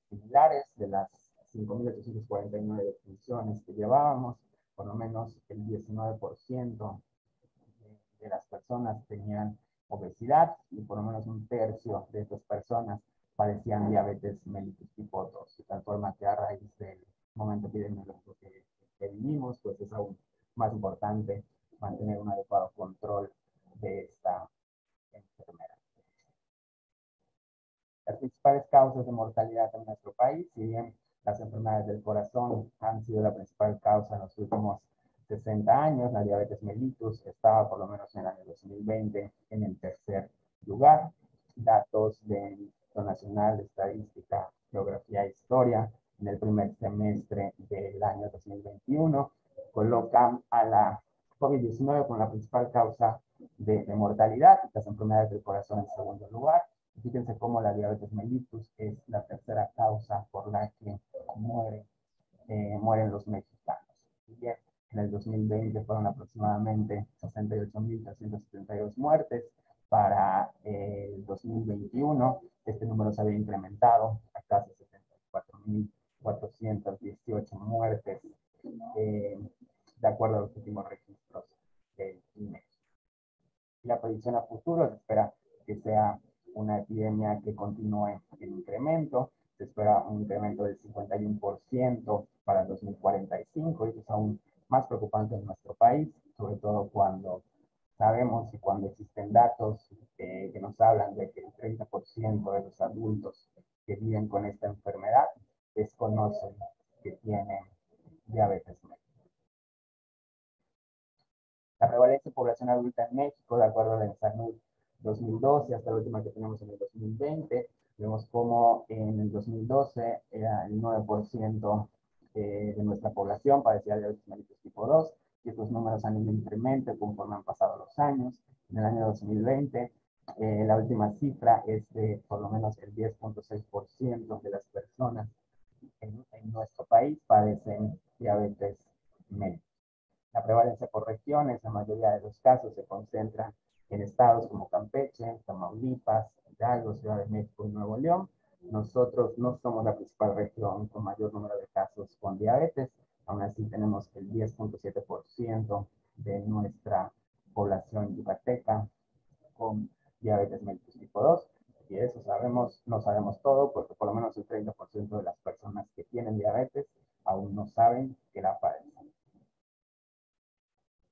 similares. De las 5.849 defunciones que llevábamos, por lo menos el 19% de las personas tenían obesidad y por lo menos un tercio de estas personas padecían diabetes mellitus tipo 2, de tal forma que a raíz del momento epidemiológico que vivimos, pues es aún más importante mantener un adecuado control de esta enfermedad. Las principales causas de mortalidad en nuestro país, si bien las enfermedades del corazón han sido la principal causa en los últimos 60 años, la diabetes mellitus estaba por lo menos en el año 2020 en el tercer lugar. Datos del Instituto Nacional de Estadística, Geografía e Historia en el primer semestre del año 2021 colocan a la COVID-19 como la principal causa de mortalidad, las enfermedades del corazón en segundo lugar. Fíjense cómo la diabetes mellitus es la tercera causa por la que mueren los mexicanos. Y en el 2020 fueron aproximadamente 68.372 muertes para había incrementado a casi 74.418 muertes, de acuerdo a los últimos registros del INEGI. La predicción a futuro se espera que sea una epidemia que continúe en incremento. Se espera un incremento del 51% para el 2045, y eso es aún más preocupante en nuestro país, sobre todo cuando sabemos y cuando existen datos que nos hablan de que el 30% de los adultos que viven con esta enfermedad desconocen que tienen diabetes mellitus. La prevalencia de población adulta en México, de acuerdo a la ENSANUD 2012, hasta la última que tenemos en el 2020, vemos como en el 2012 era el 9% de nuestra población padecía diabetes mellitus tipo 2, y estos números han ido en incremento conforme han pasado los años. En el año 2020, la última cifra es de por lo menos el 10.6% de las personas en nuestro país padecen diabetes mellitus. La prevalencia por regiones, la mayoría de los casos se concentran en estados como Campeche, Tamaulipas, Hidalgo, Ciudad de México y Nuevo León. Nosotros no somos la principal región con mayor número de casos con diabetes, aún así tenemos el 10.7% de nuestra población yucateca con diabetes mellitus tipo 2. Y eso sabemos, no sabemos todo, porque por lo menos el 30% de las personas que tienen diabetes aún no saben que la padecen.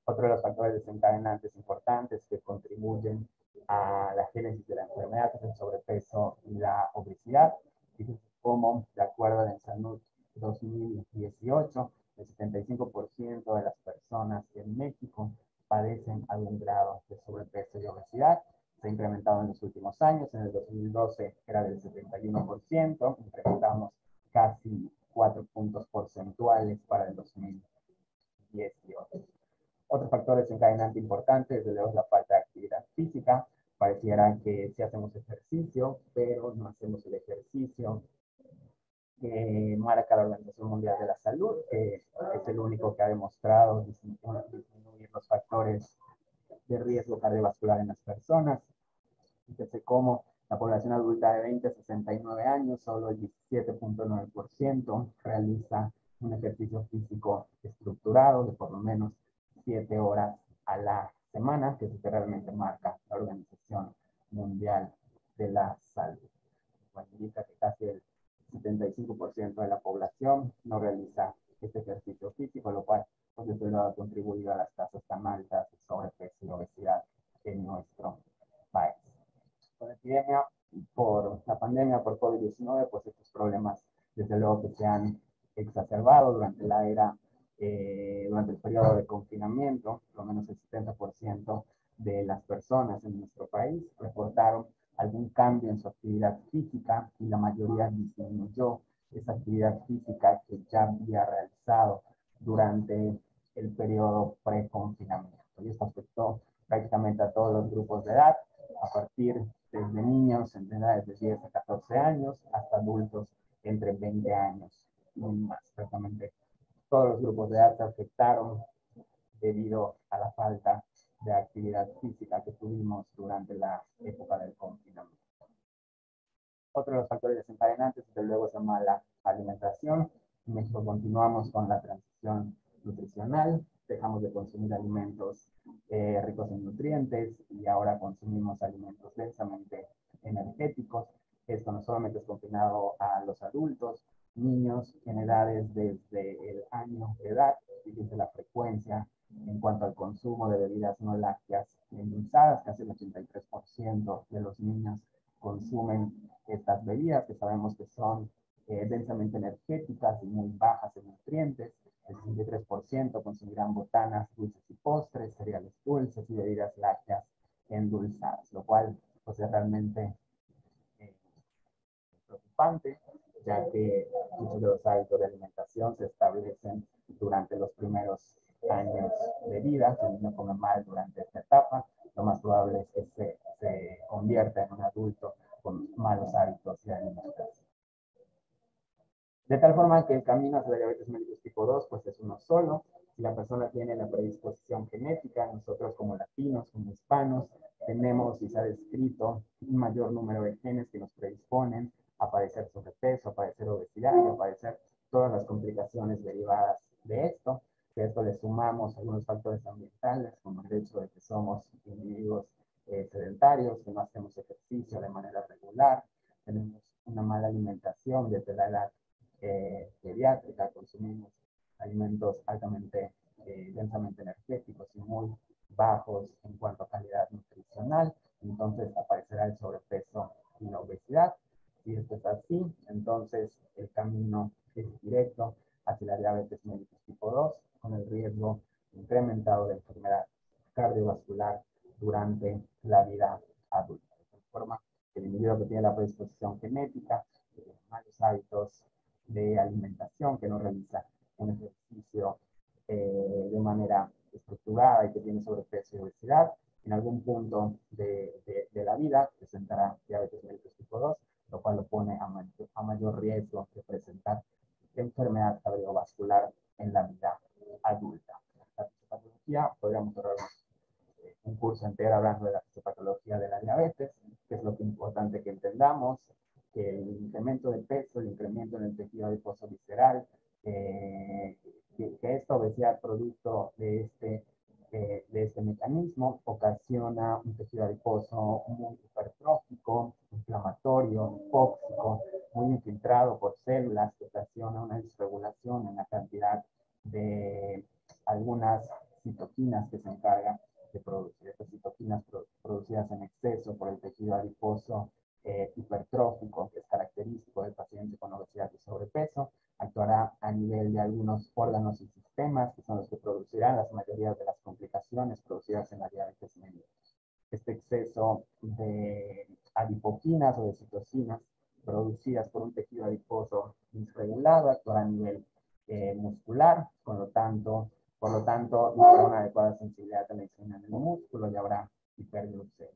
Otro de los factores desencadenantes importantes que contribuyen a la génesis de la enfermedad es el sobrepeso y la obesidad. Fíjense cómo, de acuerdo a la ENSANUD 2018, el 75% de las personas en México padecen algún grado de sobrepeso y obesidad. Se ha incrementado en los últimos años. En el 2012 era del 71%, incrementamos casi 4 puntos porcentuales para el 2018. Otro factor desencadenante importante, desde luego, es la falta de actividad física. Pareciera que sí hacemos ejercicio, pero no hacemos el ejercicio que marca la Organización Mundial de la Salud, que es el único que ha demostrado disminuir los factores de riesgo cardiovascular en las personas. Fíjense cómo la población adulta de 20 a 69 años, solo el 17.9% realiza un ejercicio físico estructurado de por lo menos 7 horas a la semana, que es lo que realmente marca la Organización Mundial de la Salud. Bueno, indica que casi el 75% de la población no realiza este ejercicio físico, lo cual pues, desde luego ha contribuido a las tasas tan altas de sobrepeso y obesidad en nuestro país. Con la epidemia, por la pandemia por COVID-19, pues estos problemas desde luego que se han exacerbado durante la era durante el periodo de confinamiento. Por lo menos el 70% de las personas en nuestro país reportaron algún cambio en su actividad física, y la mayoría disminuyó esa actividad física que ya había realizado durante el periodo pre-confinamiento. Y esto afectó prácticamente a todos los grupos de edad, a partir desde niños en edades de 10 a 14 años hasta adultos entre 20 años y más. Prácticamente todos los grupos de edad se afectaron debido a la falta de actividad física que tuvimos durante la época del confinamiento. Otro de los factores desencadenantes, desde luego, se llama la alimentación. En México continuamos con la transición nutricional, dejamos de consumir alimentos ricos en nutrientes y ahora consumimos alimentos densamente energéticos. Esto no solamente es confinado a los adultos, niños en edades desde el año de edad, fíjense la frecuencia en cuanto al consumo de bebidas no lácteas endulzadas. Casi el 83% de los niños consumen estas bebidas, que sabemos que son densamente energéticas y muy bajas en nutrientes. El 63% consumirán botanas, dulces y postres, cereales dulces y bebidas lácteas endulzadas, lo cual pues, es realmente preocupante, ya que muchos de los hábitos de alimentación se establecen durante los primeros años de vida. Si el niño come mal durante esta etapa, lo más probable es que se convierta en un adulto con malos hábitos de alimentación. De tal forma que el camino hacia la diabetes mellitus tipo 2 pues es uno solo. Si la persona tiene la predisposición genética, nosotros como latinos, como hispanos, tenemos y se ha descrito un mayor número de genes que nos predisponen aparecer sobrepeso, aparecer obesidad y aparecer todas las complicaciones derivadas de esto. Que a esto le sumamos algunos factores ambientales, como el hecho de que somos individuos sedentarios, que no hacemos ejercicio de manera regular, tenemos una mala alimentación desde la edad pediátrica, consumimos alimentos altamente, densamente energéticos y muy bajos en cuanto a calidad nutricional, entonces aparecerá el sobrepeso y la obesidad. Si esto es así, entonces el camino es directo hacia la diabetes mellitus tipo 2, con el riesgo incrementado de enfermedad cardiovascular durante la vida adulta. De tal forma que el individuo que tiene la predisposición genética, que tiene malos hábitos de alimentación, que no realiza un ejercicio de manera estructurada y que tiene sobrepeso y obesidad, en algún punto de la vida presentará diabetes mellitus tipo 2, lo cual lo pone a mayor riesgo de presentar enfermedad cardiovascular en la vida adulta. La fisiopatología, podríamos hablar un curso entero hablando de la fisiopatología de la diabetes, que es lo que es importante que entendamos, que el incremento de peso, el incremento en el tejido adiposo visceral, que esta obesidad producto de este mecanismo ocasiona un tejido adiposo muy hipertrófico, inflamatorio, hipóxico, muy infiltrado por células, que ocasiona una disregulación en la cantidad de algunas citoquinas que se encargan de producir. Estas citoquinas producidas en exceso por el tejido adiposo hipertrófico, que es característico del paciente con obesidad y sobrepeso, actuará a nivel de algunos órganos y sistemas, que son los que producirán las mayorías de las complicaciones producidas en la diabetes mellitus. Este exceso de adipoquinas o de citocinas producidas por un tejido adiposo disregulado actuará a nivel muscular, por lo tanto, no habrá una adecuada sensibilidad a la insulina en el músculo y habrá hiperglucemia.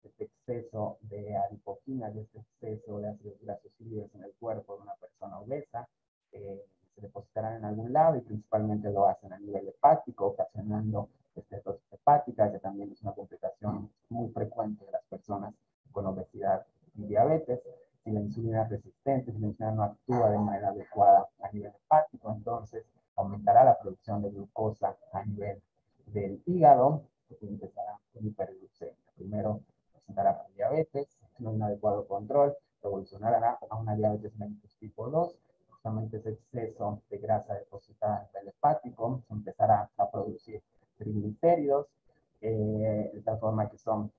Este exceso de adipoquinas y este exceso de ácidos grasos líquidos en el cuerpo de una persona obesa se depositarán en algún lado y principalmente lo hacen a nivel hepático, ocasionando esteatosis hepática, que también es una complicación muy frecuente de las personas con obesidad y diabetes. Si la insulina es resistente, si la insulina no actúa de manera adecuada a nivel hepático, entonces aumentará la producción de glucosa a nivel del hígado, que empezará con hiperglucemia. Primero presentará diabetes, no hay un adecuado control, evolucionará a una diabetes mellitus tipo 2, justamente ese exceso de grasa depositada a nivel hepático, se empezará a producir triglicéridos, de tal forma que son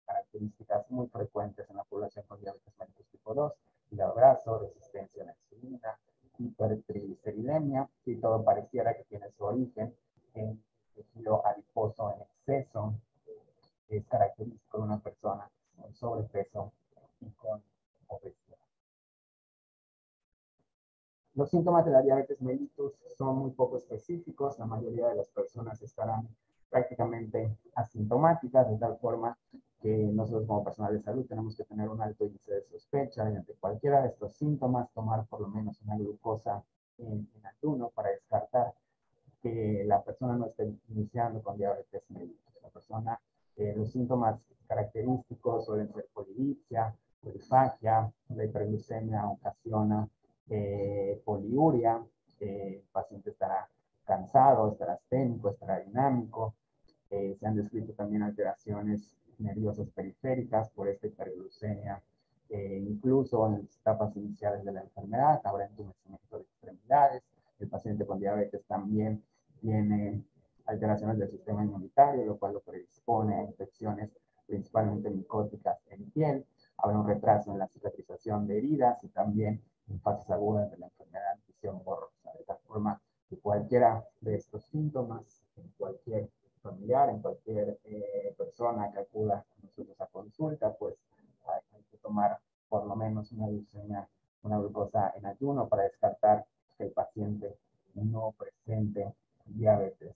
características muy frecuentes en la población con diabetes mellitus tipo 2, hígado graso, resistencia a la insulina, hipertrigliceridemia, y todo pareciera que tiene su origen en tejido adiposo en exceso, que es característico de una persona con sobrepeso y con obesidad. Los síntomas de la diabetes mellitus son muy poco específicos, la mayoría de las personas estarán prácticamente asintomáticas, de tal forma que nosotros como personal de salud tenemos que tener un alto índice de sospecha y ante cualquiera de estos síntomas tomar por lo menos una glucosa en ayuno para descartar que la persona no esté iniciando con diabetes mellitus. La persona, los síntomas característicos suelen ser polidipsia, polifagia, la hiperglucemia ocasiona poliuria, el paciente estará cansado, estará asténico, estará dinámico. Se han descrito también alteraciones nerviosas periféricas por esta hiperglucemia. Incluso en las etapas iniciales de la enfermedad habrá entumecimiento de extremidades. El paciente con diabetes también tiene alteraciones del sistema inmunitario, lo cual lo predispone a infecciones principalmente micóticas en piel. Habrá un retraso en la cicatrización de heridas y también en fases agudas de la enfermedad, visión borrosa. De tal forma que cualquiera de estos síntomas, en cualquier familiar, en cualquier persona que acuda a nosotros a consulta, pues hay que tomar por lo menos una glucosa en ayuno para descartar que el paciente no presente diabetes.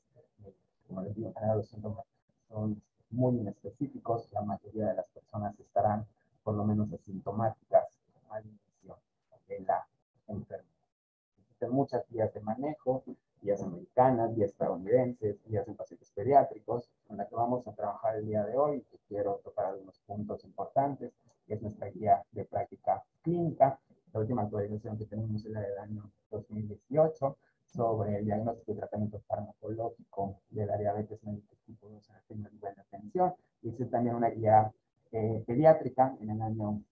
Como les digo, en general los síntomas son muy inespecíficos, la mayoría de las personas estarán por lo menos asintomáticas al inicio de la enfermedad. Existen muchas guías de manejo, guías americanas, guías estadounidenses, guías en pacientes pediátricos, con la que vamos a trabajar el día de hoy, y quiero tocar algunos puntos importantes, que es nuestra guía de práctica clínica. La última actualización que tenemos es la del año 2018 sobre el diagnóstico y tratamiento farmacológico de la diabetes mellitus tipo 2 en el primer nivel de atención. Hice también una guía pediátrica en el año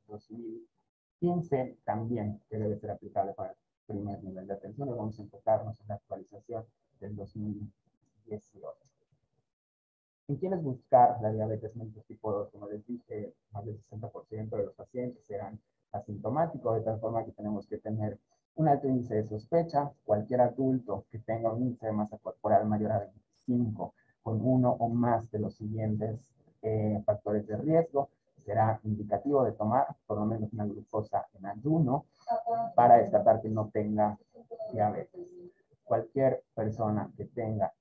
2015 también, que debe ser aplicable para el primer nivel de atención. Y vamos a enfocarnos en la actualización del 2018. ¿En quiénes buscar la diabetes mellitus tipo 2? Como les dije, más del 60% de los pacientes serán asintomáticos, de tal forma que tenemos que tener un alto índice de sospecha. Cualquier adulto que tenga un índice de masa corporal mayor a 25, con uno o más de los siguientes factores de riesgo, será indicativo de tomar por lo menos una glucosa en ayuno para descartar que no tenga diabetes. Cualquier persona que tenga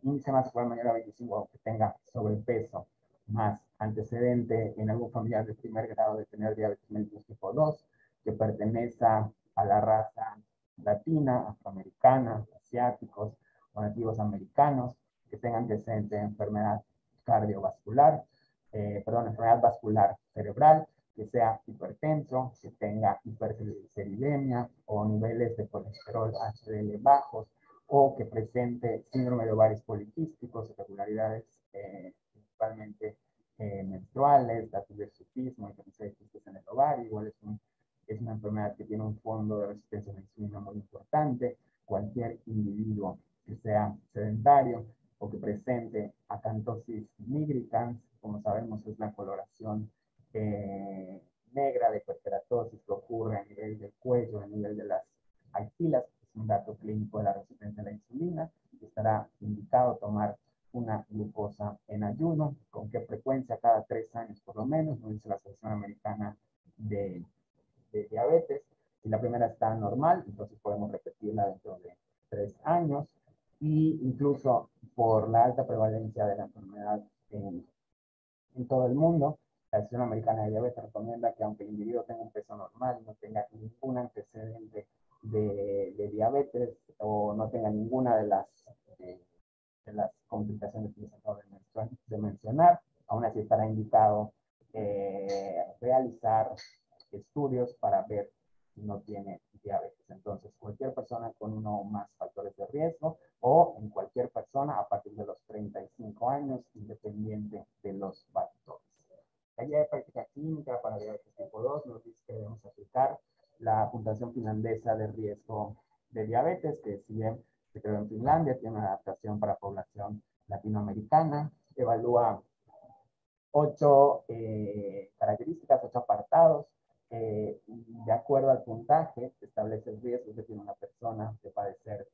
índice masa corporal mayor a 25 o que tenga sobrepeso más antecedente en algún familiar de primer grado de tener diabetes mellitus tipo 2, que pertenece a la raza latina, afroamericana, asiáticos o nativos americanos, que tengan antecedente de enfermedad cardiovascular, enfermedad vascular cerebral, que sea hipertenso, que tenga hipertrigliceridemia o niveles de colesterol HDL bajos, o que presente síndrome de ovarios poliquísticos, irregularidades principalmente menstruales, hirsutismo, enfermedad de quistes en el ovario. Igual es una enfermedad que tiene un fondo de resistencia a la insulina muy importante. Cualquier individuo que sea sedentario o que presente acantosis nigricans, como sabemos es la coloración negra de hiperkeratosis que ocurre a nivel del cuello, a nivel de las axilas, es un dato clínico de la resistencia a la insulina, y estará indicado tomar una glucosa en ayuno. ¿Con qué frecuencia? Cada 3 años por lo menos, nos dice la Asociación Americana de Diabetes. Si la primera está normal, entonces podemos repetirla dentro de 3 años. Y incluso por la alta prevalencia de la enfermedad en todo el mundo, la Asociación Americana de Diabetes recomienda que aunque el individuo tenga un peso normal, no tenga ningún antecedente de diabetes o no tenga ninguna de las complicaciones que les acabo de mencionar, aún así estará indicado realizar estudios para ver si no tiene diabetes. Entonces, cualquier persona con uno o más factores de riesgo o en cualquier persona a partir de los 35 años, independiente de los factores. La guía de práctica clínica para diabetes tipo 2 nos dice que debemos aplicar la puntuación finlandesa de riesgo de diabetes, que si bien se creó en Finlandia, tiene una adaptación para población latinoamericana, evalúa 8 características, 8 apartados. De acuerdo al puntaje, se establece el riesgo que tiene una persona de padecer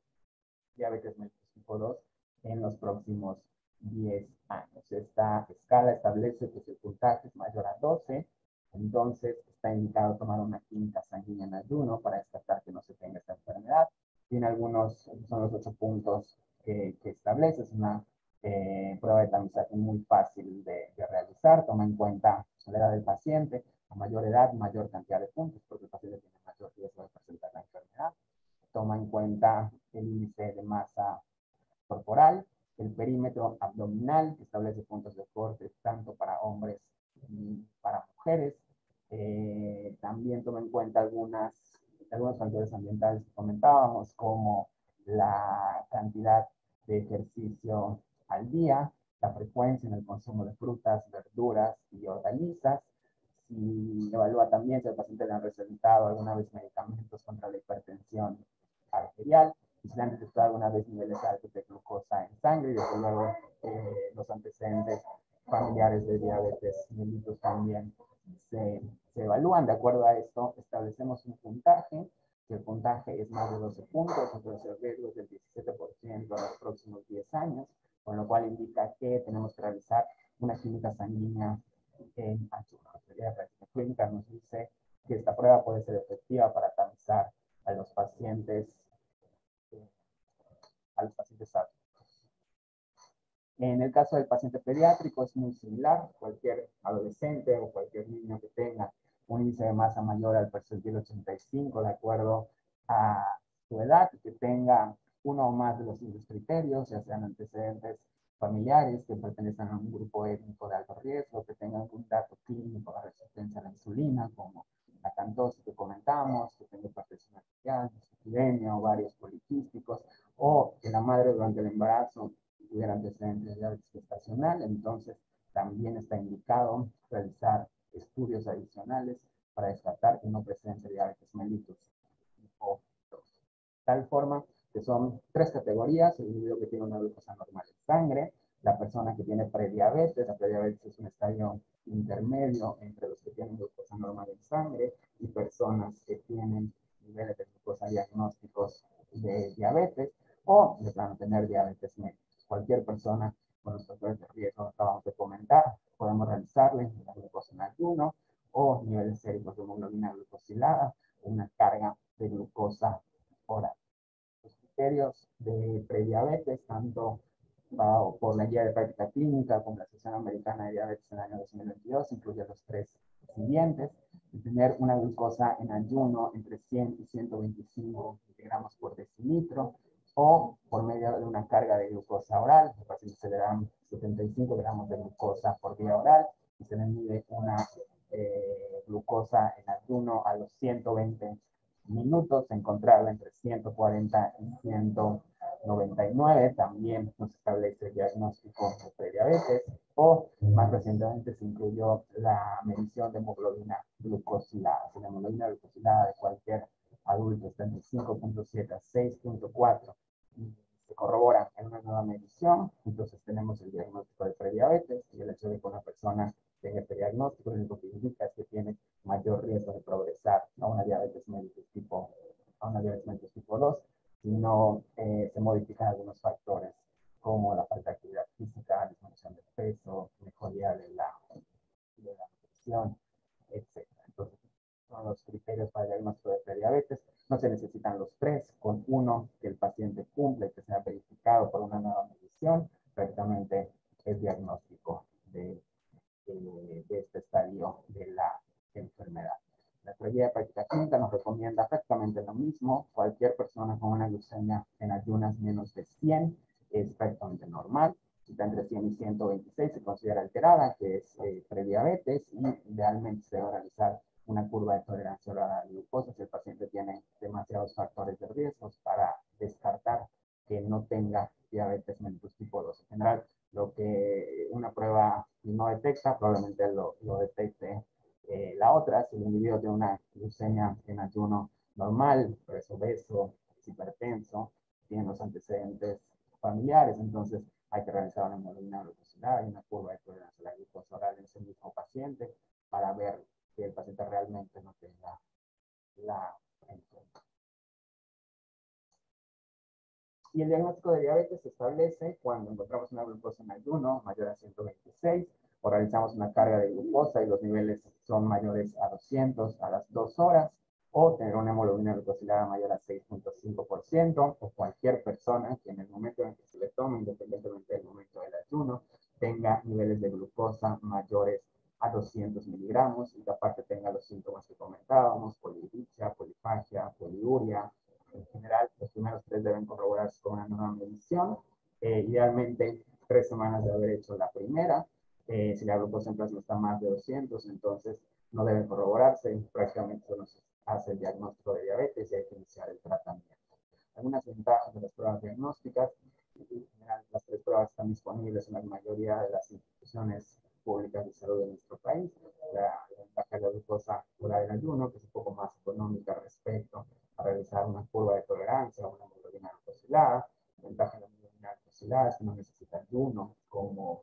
diabetes mellitus tipo 2 en los próximos 10 años. Esta escala establece que si el puntaje es mayor a 12, entonces está indicado tomar una química sanguínea en ayuno para descartar que no se tenga esta enfermedad. Tiene algunos, son los 8 puntos que establece, es una prueba de tamizaje muy fácil de realizar. Toma en cuenta la edad del paciente, a mayor edad, mayor cantidad de puntos, porque el paciente tiene mayor riesgo de presentar la enfermedad. Toma en cuenta el índice de masa corporal, el perímetro abdominal, que establece puntos de corte tanto para hombres y para mujeres. También toma en cuenta algunos factores ambientales que comentábamos, como la cantidad de ejercicio al día, la frecuencia en el consumo de frutas, verduras y hortalizas. Si evalúa también si el paciente le han recetado alguna vez medicamentos contra la hipertensión arterial, y si le han detectado alguna vez niveles altos de glucosa en sangre, y desde luego los antecedentes familiares de diabetes mellitus también se evalúan. De acuerdo a esto, establecemos un puntaje. Si el puntaje es más de 12 puntos, entonces el riesgo es del 17% en los próximos 10 años, con lo cual indica que tenemos que realizar una química sanguínea en ayuno. La teoría de práctica clínica nos dice que esta prueba puede ser efectiva para tamizar a los pacientes adultos. En el caso del paciente pediátrico es muy similar. Cualquier adolescente o cualquier niño que tenga un índice de masa mayor al percentil 85 de acuerdo a su edad, que tenga uno o más de los siguientes criterios, ya sean antecedentes familiares que pertenecen a un grupo étnico de alto riesgo, que tengan un dato clínico de resistencia a la insulina, como la acantosis que comentamos, que tenga hipertensión arterial, dislipidemia, ovarios poliquísticos, o que la madre durante el embarazo tuviera antecedentes de diabetes gestacional, entonces también está indicado realizar estudios adicionales para descartar que no presente diabetes mellitus tipo 2. Tal forma que son tres categorías: el individuo que tiene una glucosa normal en sangre, la persona que tiene prediabetes. La prediabetes es un estadio intermedio entre los que tienen glucosa normal en sangre y personas que tienen niveles de glucosa diagnósticos de diabetes o de plano tener diabetes mellitus. Cualquier persona con los factores de riesgo que acabamos de comentar, podemos realizarle la glucosa en ayuno o niveles séricos de hemoglobina glucosilada, una carga de glucosa oral. Los criterios de prediabetes, tanto por la guía de práctica clínica como la Asociación Americana de Diabetes en el año 2022, incluyen los tres siguientes: tener una glucosa en ayuno entre 100 y 125 miligramos por decilitro, o por medio de una carga de glucosa oral. Los pacientes se le dan 75 gramos de glucosa por vía oral y se le mide una glucosa en ayuno a los 120 minutos, encontrarla entre 140 y 199. También nos establece el diagnóstico de prediabetes, o más recientemente se incluyó la medición de hemoglobina glucosilada. Si la hemoglobina glucosilada de cualquier adulto está entre 5.7 a 6.4 y se corrobora en una nueva medición, entonces tenemos el diagnóstico de prediabetes. Y el hecho de que una persona tenga este diagnóstico, lo único que indica es que tiene mayor riesgo de progresar a una diabetes mellitus tipo 2, si no se modifican algunos factores como la falta de actividad física, disminución de peso, mejoría de la nutrición, etc. Entonces, son los criterios para el diagnóstico de prediabetes. No se necesitan los tres, con uno que el paciente cumple, que sea verificado por una nueva medición, prácticamente es diagnóstico de este estadio de la enfermedad. La guía de práctica clínica nos recomienda prácticamente lo mismo. Cualquier persona con una glucemia en ayunas menos de 100 es perfectamente normal. Si está entre 100 y 126 se considera alterada, que es prediabetes, y idealmente se debe realizar una curva de tolerancia a la glucosa si el paciente tiene demasiados factores de riesgo para descartar que no tenga diabetes mellitus tipo 2. En general, lo que una prueba no detecta, probablemente lo detecte la otra. Si el individuo tiene una glucemia en ayuno normal, pero es obeso, es hipertenso, tiene los antecedentes familiares, entonces hay que realizar una hemoglobina glucosilada y una curva de tolerancia a la glucosa oral en ese mismo paciente para ver que el paciente realmente no tenga la enfermedad. Y el diagnóstico de diabetes se establece cuando encontramos una glucosa en ayuno mayor a 126, o realizamos una carga de glucosa y los niveles son mayores a 200 a las 2 horas, o tener una hemoglobina glucosilada mayor a 6.5%, o cualquier persona que en el momento en que se le tome, independientemente del momento del ayuno, tenga niveles de glucosa mayores a 200 miligramos y que aparte tenga los síntomas que comentábamos: polidipsia, polifagia, poliuria. En general, los primeros tres deben corroborarse con una nueva medición, idealmente 3 semanas de haber hecho la primera. Si la glucosa en plasma está más de 200, entonces no deben corroborarse, prácticamente solo se hace el diagnóstico de diabetes y hay que iniciar el tratamiento. Algunas ventajas de las pruebas diagnósticas: en general, las tres pruebas están disponibles en la mayoría de las instituciones públicas de salud de nuestro país. La ventaja de la glucosa oral en ayuno, que es un poco más económica respecto a realizar una curva de tolerancia o una hemoglobina glucosilada. La ventaja de la hemoglobina glucosilada es que no necesita ayuno, como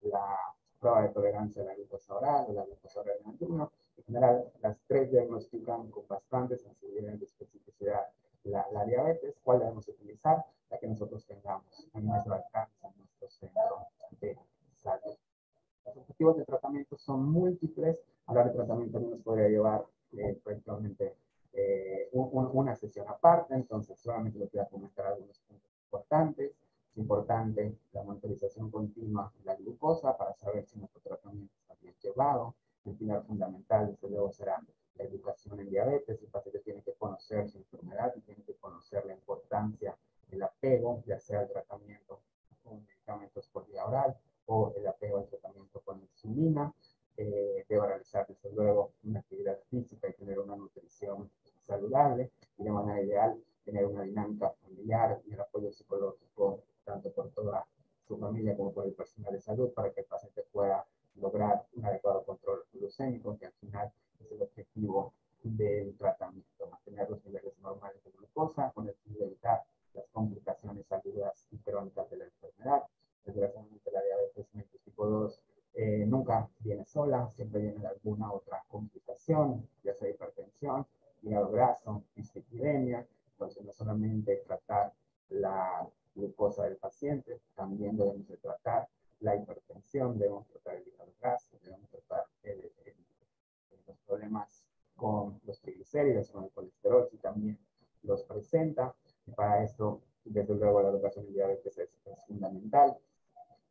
la prueba de tolerancia a la glucosa oral o la glucosa oral en ayuno. En general, las tres diagnostican con bastante sensibilidad y especificidad la diabetes. ¿Cuál debemos utilizar? La que nosotros tengamos en nuestro alcance, en nuestro centro de salud. Los objetivos de tratamiento son múltiples. Hablar de tratamiento no nos podría llevar prácticamente una sesión aparte, entonces solamente les voy a comentar algunos puntos importantes. Es importante la monitorización continua de la glucosa para saber si nuestro tratamiento está bien llevado. El pilar fundamental, desde luego, será la educación en diabetes. El paciente tiene que conocer su enfermedad y tiene que conocer la importancia del apego, ya sea el tratamiento con medicamentos por vía oral o el apego al tratamiento con insulina. Debe realizar, desde luego, una actividad física y tener y de manera ideal tener una dinámica familiar y el apoyo psicológico tanto por toda su familia como por el personal de salud para que el paciente pueda lograr un adecuado control glucémico, que al final es el objetivo del tratamiento, mantener los niveles normales de glucosa con el fin de evitar las complicaciones agudas y crónicas de la enfermedad. Desgraciadamente la diabetes mellitus tipo 2 nunca viene sola, siempre viene alguna otra complicación, ya sea hipertensión, hígado graso, dislipidemia. Entonces no solamente tratar la glucosa del paciente, también debemos de tratar la hipertensión, debemos tratar el hígado graso, debemos tratar los problemas con los triglicéridos, con el colesterol, si también los presenta. Y para esto, desde luego, la educación en diabetes es fundamental.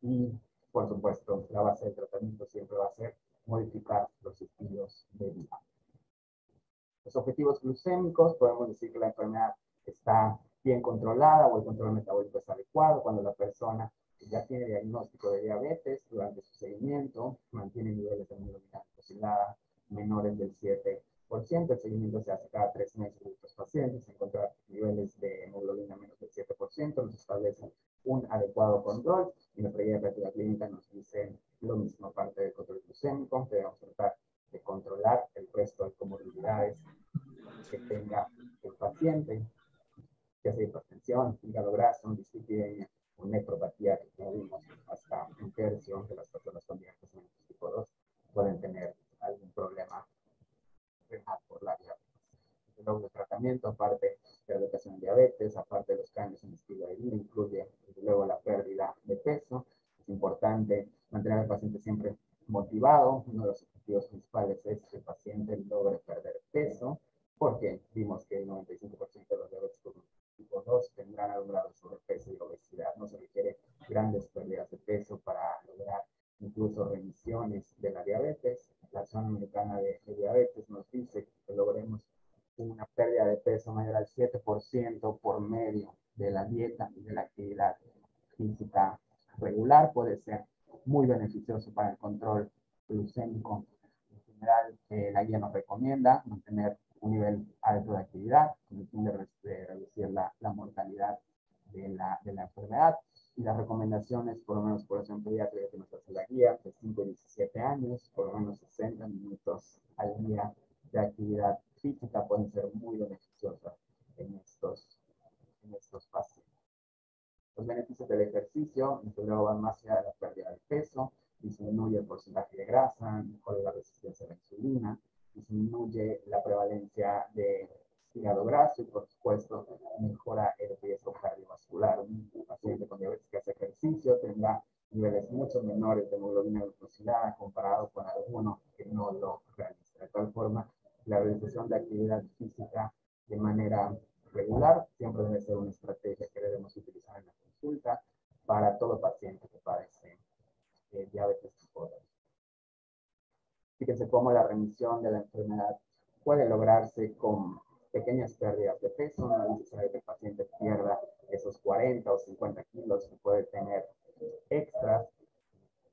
Y, por supuesto, la base del tratamiento siempre va a ser modificar los estilos de vida. Los objetivos glucémicos, podemos decir que la enfermedad está bien controlada o el control metabólico es adecuado cuando la persona ya tiene diagnóstico de diabetes durante su seguimiento, mantiene niveles de hemoglobina glucosilada menores del 7%, el seguimiento se hace cada 3 meses de estos pacientes, encontrar niveles de hemoglobina menos del 7%, nos establece un adecuado control y nuestra guía de práctica clínica nos dice lo mismo, aparte del control glucémico, debemos tratar de controlar el resto de comorbilidades que tenga el paciente, ya sea hipertensión, hígado graso, dislipidemia o nefropatía, que como vimos, hasta un tercio de las personas con diabetes mellitus tipo 2 pueden tener algún problema renal por la diabetes. Luego el tratamiento, aparte de la educación en diabetes, aparte de los cambios en el estilo de vida, incluye luego la pérdida de peso. Es importante mantener al paciente siempre motivado. Uno de los objetivos principales es que el paciente logre perder peso, porque vimos que el 95% de los diabéticos tipo 2 tendrán algún grado de sobrepeso y obesidad. No se requiere grandes pérdidas de peso para lograr incluso remisiones de la diabetes. La Asociación Americana de Diabetes nos dice que logremos una pérdida de peso mayor al 7% por medio de la dieta y de la actividad física regular puede ser muy beneficioso para el control glucémico. En general, la guía nos recomienda mantener un nivel alto de actividad con el fin de reducir la mortalidad de la enfermedad. Y las recomendaciones, por lo menos por ejemplo, pediátrica que nos hace la guía, de 5 a 17 años, por lo menos 60 minutos al día de actividad física pueden ser muy beneficiosas en estos pacientes. Los beneficios del ejercicio, desde luego, van más allá de la pérdida de peso, disminuye el porcentaje de grasa, mejora la resistencia a la insulina, disminuye la prevalencia de hígado graso y, por supuesto, mejora el riesgo cardiovascular. Un paciente con diabetes que hace ejercicio tendrá niveles mucho menores de hemoglobina glucosilada comparado con alguno que no lo realiza. De tal forma, la realización de actividad física de manera regular siempre debe ser una estrategia que debemos utilizar en la consulta para todo paciente que padece diabetes tipo 2. Fíjense cómo la remisión de la enfermedad puede lograrse con pequeñas pérdidas de peso. No es necesario que el paciente pierda esos 40 o 50 kilos que puede tener extras.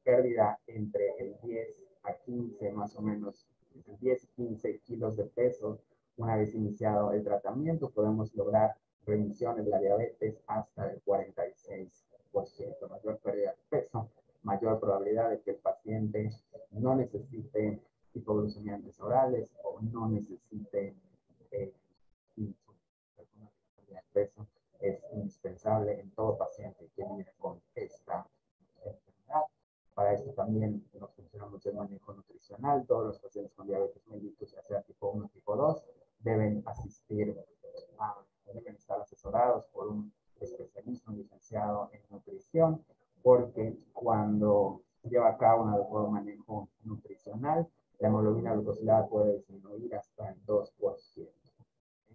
Pérdida entre el 10 a 15, más o menos, entre 10 y 15 kilos de peso. Una vez iniciado el tratamiento, podemos lograr remisiones de la diabetes hasta el 46%. Mayor pérdida de peso, mayor probabilidad de que el paciente no necesite hipoglucemiantes orales o no necesite insulina. La pérdida de peso es indispensable en todo paciente que vive con esta enfermedad. Para esto también nos funciona mucho el manejo nutricional. Todos los pacientes con diabetes mellitus, ya sea tipo 1 o tipo 2, deben deben estar asesorados por un especialista, un licenciado en nutrición, porque cuando lleva a cabo un adecuado manejo nutricional, la hemoglobina glucosilada puede disminuir hasta el 2%.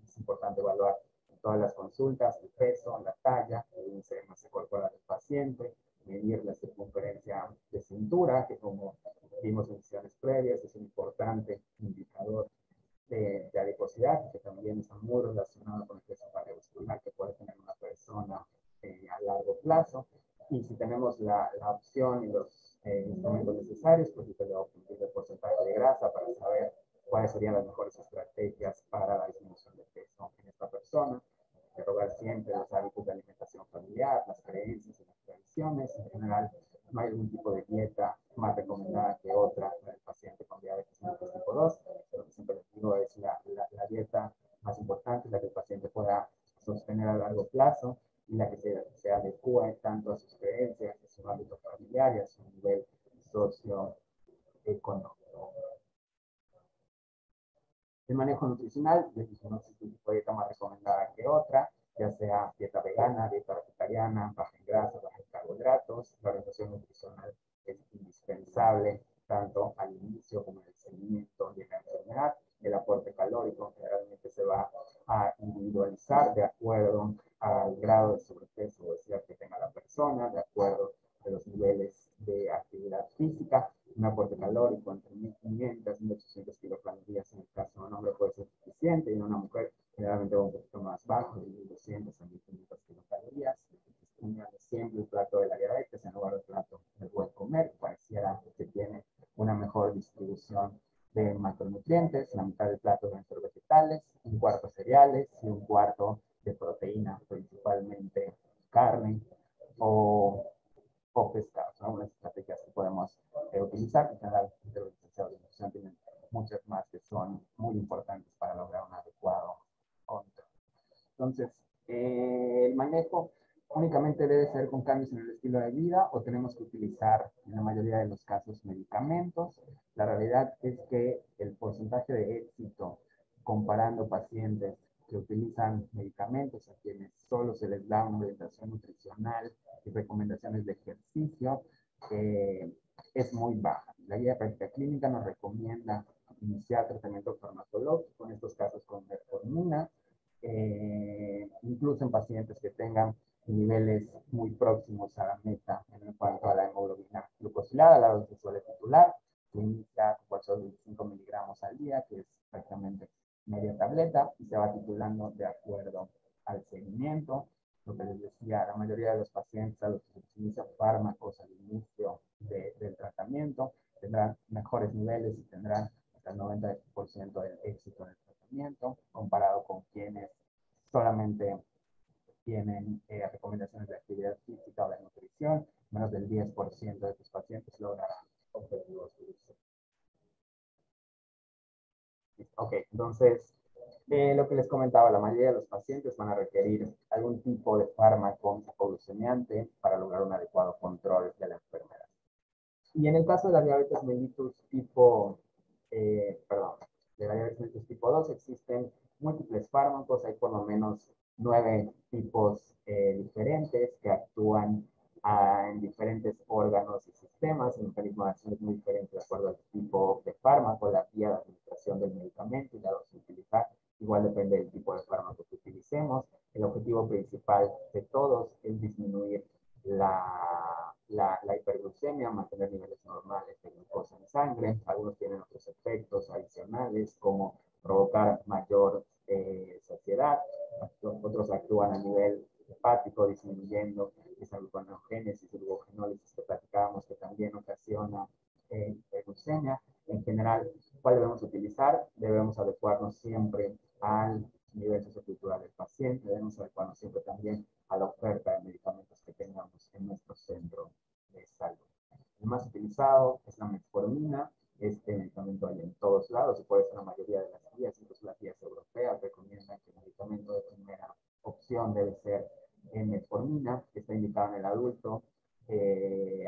Es importante evaluar en todas las consultas el peso, la talla, el índice de masa corporal del paciente, medir la circunferencia de cintura, que como vimos en sesiones previas es un importante indicador de adiposidad, que también está muy relacionado con el peso cardiovascular que puede tener una persona a largo plazo. Y si tenemos la opción y los instrumentos necesarios, pues yo le voy a apuntar el porcentaje de grasa para saber cuáles serían las mejores estrategias para la disminución de peso en esta persona persona, interrogar siempre los hábitos de alimentación familiar, las creencias y las tradiciones. En general, no hay algún tipo de dieta más recomendada que otra para el paciente con diabetes mellitus tipo 2. Lo que siempre les digo es la dieta más importante, la que el paciente pueda sostener a largo plazo y la que se adecue tanto a sus creencias, a su ámbito familiar y a su nivel socioeconómico. El manejo nutricional, les dije, no existe una dieta más recomendada que otra, ya sea dieta vegana, dieta vegetariana, baja en grasas, baja en carbohidratos. La orientación nutricional es indispensable tanto al inicio como en el seguimiento de la enfermedad. El aporte calórico generalmente se va a individualizar de acuerdo al grado de sobrepeso o obesidad que tenga la persona, de acuerdo a los niveles de actividad física. Un aporte calórico entre 1500 y 1800 kilocalorías en el caso de un hombre puede ser suficiente, y en una mujer generalmente va un poquito más bajo, de 1200 a 1500 kilocalorías. Siempre el plato de la diabetes en lugar del plato del buen comer, pareciera que tiene una mejor distribución de macronutrientes. La mitad del plato deben ser vegetales, un cuarto cereales y un cuarto de proteína, principalmente carne o pescado. Son unas estrategias que podemos utilizar. En general, los licenciados de nutrición tienen muchas más que son muy importantes para lograr un adecuado control. Entonces, el manejo únicamente debe ser con cambios en el estilo de vida, o tenemos que utilizar en la mayoría de los casos medicamentos. La realidad es que el porcentaje de éxito comparando pacientes que utilizan medicamentos a quienes solo se les da una orientación nutricional y recomendaciones de ejercicio es muy baja. La guía de práctica clínica nos recomienda iniciar tratamiento farmacológico, en estos casos con metformina, incluso en pacientes que tengan niveles muy próximos a la meta en cuanto a la hemoglobina glucosilada. La dosis suele titular, se inicia con 425 miligramos al día, que es prácticamente media tableta, y se va titulando de acuerdo al seguimiento. Lo que les decía, la mayoría de los pacientes a los que se inicia fármacos al inicio del tratamiento tendrán mejores niveles y tendrán hasta el 90% de éxito en el tratamiento, comparado con quienes solamente tienen recomendaciones de actividad física o de nutrición. Menos del 10% de tus pacientes lograrán objetivos glucémicos. Ok, entonces, lo que les comentaba, la mayoría de los pacientes van a requerir algún tipo de fármaco hipoglucemiante para lograr un adecuado control de la enfermedad. Y en el caso de la diabetes mellitus tipo, de la diabetes mellitus tipo 2, existen múltiples fármacos. Hay por lo menos 9 tipos diferentes que actúan en diferentes órganos y sistemas. El mecanismo de acción es muy diferente de acuerdo al tipo de fármaco, la vía de administración del medicamento y la dosis utilizar. Igual depende del tipo de fármaco que utilicemos. El objetivo principal de todos es disminuir la hiperglucemia, mantener niveles normales de glucosa en sangre. Algunos tienen otros efectos adicionales, como provocar mayor saciedad. Otros actúan a nivel hepático, disminuyendo esa gluconeogénesis y glucogenólisis que platicábamos, que también ocasiona hiperglucemia. En general, ¿cuál debemos utilizar? Debemos adecuarnos siempre al nivel sociocultural del paciente, debemos adecuarnos siempre también a la oferta de medicamentos que tengamos en nuestro centro de salud. El más utilizado es la metformina. Este medicamento hay en todos lados y por eso la mayoría de las guías, incluso las guías europeas, recomiendan que el medicamento de primera opción debe ser metformina, que está indicado en el adulto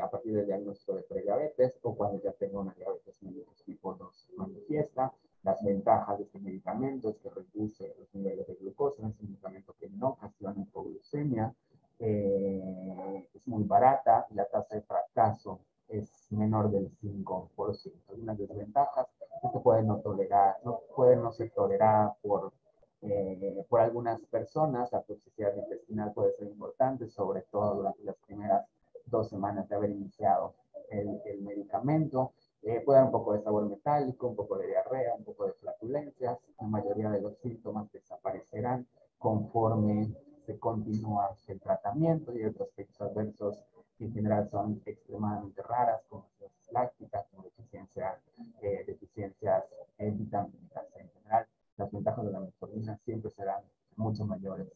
a partir del diagnóstico de prediabetes o cuando ya tenga una diabetes mellitus tipo 2 manifiesta. Las ventajas de este medicamento es que reduce los niveles de glucosa, es un medicamento que no ocasiona hipoglucemia, es muy barata y la tasa de fracaso es menor del 5%. Algunas desventajas, esto puede no ser tolerada por algunas personas. La toxicidad intestinal puede ser importante, sobre todo durante las primeras 2 semanas de haber iniciado el medicamento. Puede dar un poco de sabor metálico, un poco de diarrea, un poco de flatulencias. La mayoría de los síntomas desaparecerán conforme se continúa el tratamiento, y otros efectos adversos que en general son extremadamente raras, como acidosis láctica, como deficiencias vitamínicas. En general, las ventajas de la metformina siempre serán mucho mayores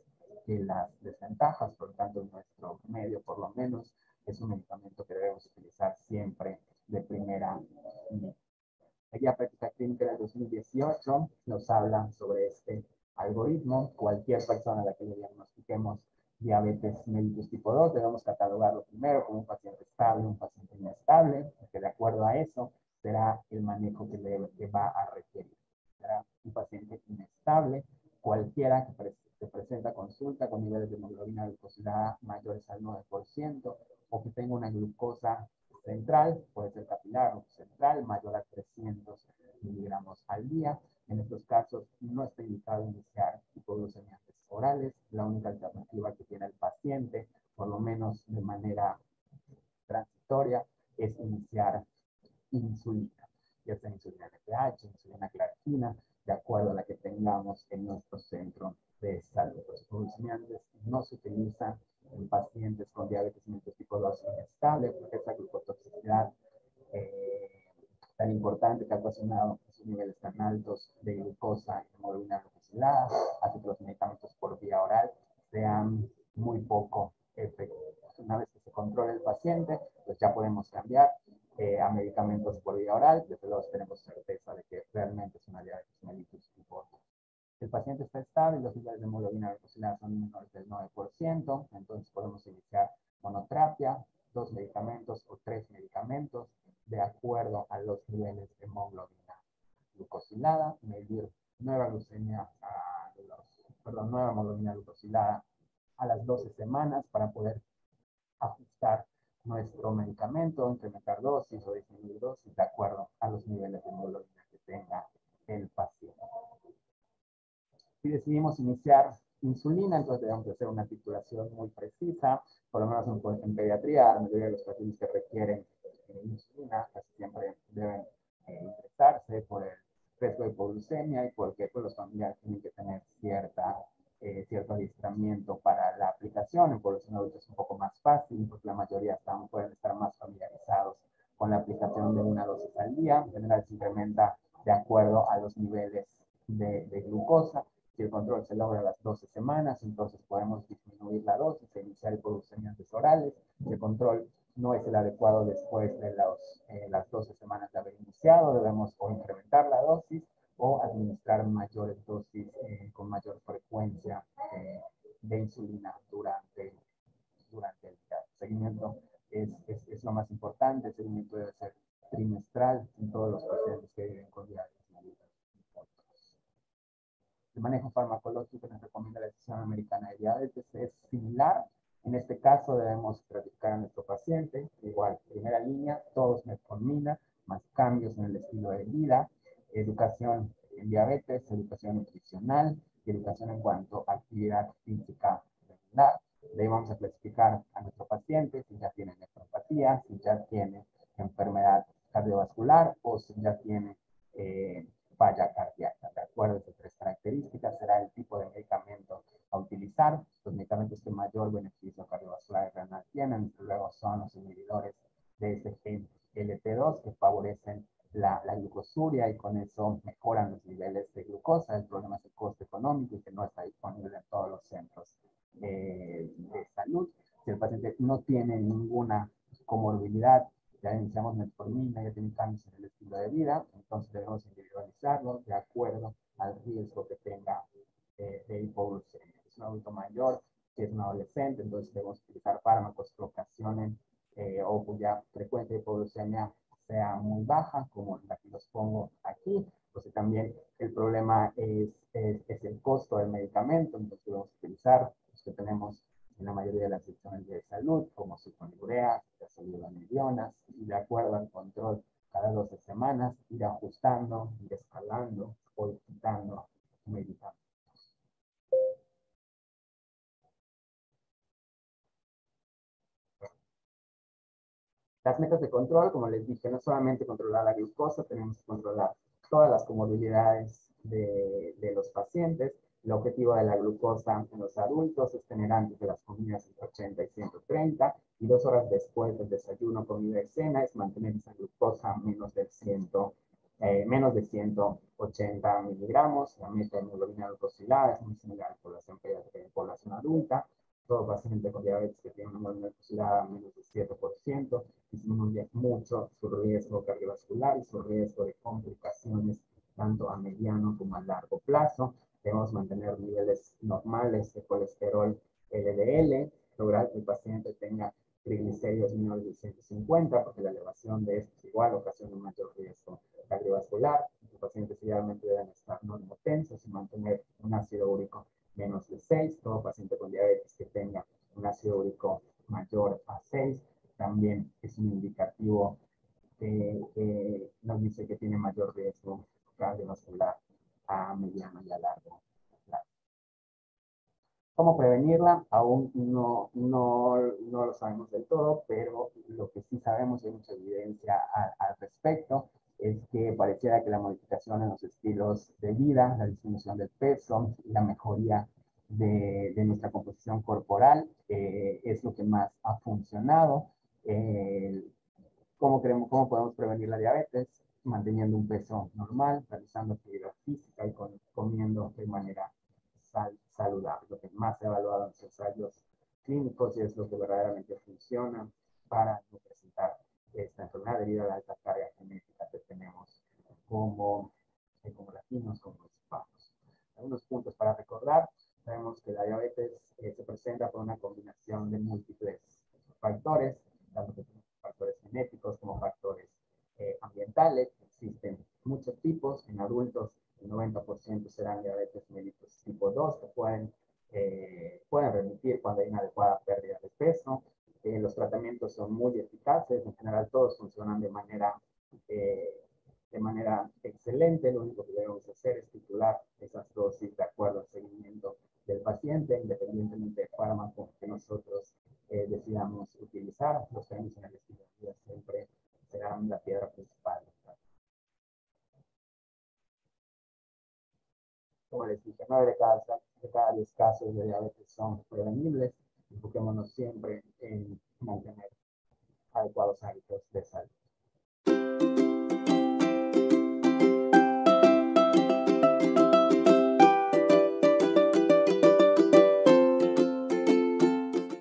que las desventajas. Por lo tanto, en nuestro medio, por lo menos, es un medicamento que debemos utilizar siempre de primera línea. La guía práctica clínica del 2018 nos habla sobre este algoritmo. Cualquier persona a la que le diagnostiquemos diabetes mellitus tipo 2, debemos catalogarlo primero como un paciente estable, un paciente inestable, porque de acuerdo a eso será el manejo que va a requerir. Será un paciente inestable, cualquiera que presenta consulta con niveles de hemoglobina glucosilada mayores al 9%, o que tenga una glucosa central, puede ser capilar o central, mayor a 300 miligramos al día. En estos casos no está indicado iniciar hipoglucemias orales. La única alternativa que tiene el paciente, por lo menos de manera transitoria, es iniciar insulina, ya sea insulina LPH, insulina clargina, de acuerdo a la que tengamos en nuestro centro de salud. Los hipoglucemiantes no se utilizan en pacientes con diabetes mellitus tipo 2 inestable, porque esa glucotoxicidad tan importante que ha ocasionado esos niveles tan altos de glucosa y hemoglobina glucosilada, hace que los medicamentos por vía oral sean muy poco efectivos. Una vez que se controla el paciente, pues ya podemos cambiar a medicamentos por vía oral. Desde luego tenemos certeza de que realmente es una diabetes mellitus tipo 2. El paciente está estable y los niveles de hemoglobina glucosilada son menores del 9%, entonces podemos iniciar monoterapia, 2 medicamentos o 3 medicamentos, de acuerdo a los niveles de hemoglobina glucosilada, medir nueva hemoglobina glucosilada a las 12 semanas para poder ajustar nuestro medicamento, incrementar dosis o disminuir dosis de acuerdo a los niveles de hemoglobina que tenga el paciente. Si decidimos iniciar insulina, entonces debemos hacer una titulación muy precisa, por lo menos en pediatría, la mayoría de los pacientes que requieren insulina casi siempre deben ingresarse por el riesgo de hipoglucemia y porque pues, los familiares tienen que tener cierto adiestramiento para la aplicación. En población adulta es un poco más fácil, porque la mayoría pueden estar más familiarizados con la aplicación de una dosis al día. En general se incrementa de acuerdo a los niveles de glucosa. Si el control se logra a las 12 semanas, entonces podemos disminuir la dosis e iniciar hipoglucemiantes orales. Si el control no es el adecuado después de las 12 semanas de haber iniciado, debemos o incrementar la dosis o administrar mayores dosis con mayor frecuencia de insulina durante el día. El seguimiento es lo más importante. El seguimiento debe ser trimestral en todos los pacientes que viven con diabetes mellitus. El manejo farmacológico que nos recomienda la Asociación Americana de Diabetes es similar. En este caso debemos estratificar a nuestro paciente, igual, primera línea, todos metformina, más cambios en el estilo de vida, educación en diabetes, educación nutricional y educación en cuanto a actividad física regular. De ahí vamos a clasificar a nuestro paciente si ya tiene nefropatía, si ya tiene enfermedad cardiovascular o si ya tiene falla cardíaca. De acuerdo a estas 3 características será el tipo de medicamento a utilizar. Los medicamentos que mayor beneficio cardiovascular y renal tienen, luego son los inhibidores de SGLT2 que favorecen la glucosuria y con eso mejoran los niveles de glucosa. El problema es el coste económico y que no está disponible en todos los centros de salud. Si el paciente no tiene ninguna comorbilidad, ya iniciamos metformina, ya tiene cambios en el estilo de vida, entonces debemos individualizarlo de acuerdo al riesgo que tenga de hipoglucemia. Es un adulto mayor, si es un adolescente, entonces debemos utilizar fármacos que ocasionen o cuya frecuencia de hipoglucemia sea muy baja, como la que los pongo aquí. Entonces también el problema es el costo del medicamento, entonces debemos utilizar los que tenemos en la mayoría de las secciones de salud, como sulfonilurea, gasolinamidionas, y de acuerdo al control cada 12 semanas, ir ajustando, ir escalando o ir quitando medicamentos. Las metas de control, como les dije, no solamente controlar la glucosa, tenemos que controlar todas las comorbilidades de los pacientes. El objetivo de la glucosa en los adultos es tener antes de las comidas entre 80 y 130 y 2 horas después del desayuno, comida y cena es mantener esa glucosa menos del 120. menos de 180 miligramos. La meta de hemoglobina glucosilada es muy similar en población pediátrica y en población adulta. Todo paciente con diabetes que tiene una hemoglobina glucosilada menos del 7% disminuye mucho su riesgo cardiovascular y su riesgo de complicaciones tanto a mediano como a largo plazo. Debemos mantener niveles normales de colesterol LDL, lograr que el paciente tenga triglicéridos menores de 150, porque la elevación de estos igual ocasiona un mayor riesgo cardiovascular. Los pacientes idealmente deben estar normotensos y mantener un ácido úrico menos de 6. Todo paciente con diabetes que tenga un ácido úrico mayor a 6 también es un indicativo que nos dice que tiene mayor riesgo cardiovascular a mediano y a largo plazo. ¿Cómo prevenirla? Aún no lo sabemos del todo, pero lo que sí sabemos, hay mucha evidencia al respecto, es que pareciera que la modificación en los estilos de vida, la disminución del peso, la mejoría de nuestra composición corporal es lo que más ha funcionado. ¿Cómo podemos prevenir la diabetes? Manteniendo un peso normal, realizando actividad física y comiendo de manera saludable. Lo que más se ha evaluado en los ensayos clínicos y es lo que verdaderamente funciona para no presentar esta enfermedad debido a la alta carga genética que tenemos como latinos, como hispanos. Algunos puntos para recordar. Sabemos que la diabetes se presenta por una combinación de múltiples factores, tanto que factores genéticos como factores ambientales. Existen muchos tipos. En adultos, el 90% serán diabetes mellitus tipo 2 que pueden remitir cuando hay una adecuada pérdida de peso. Los tratamientos son muy eficaces. En general, todos funcionan de manera excelente. Lo único que debemos hacer es titular esas dosis de acuerdo al seguimiento del paciente, independientemente del fármaco que nosotros decidamos utilizar. Los cambios en el estilo de vida siempre serán la piedra principal. Como les dije, 9 de cada 10 casos de diabetes son prevenibles. Enfoquémonos siempre en mantener adecuados hábitos de salud.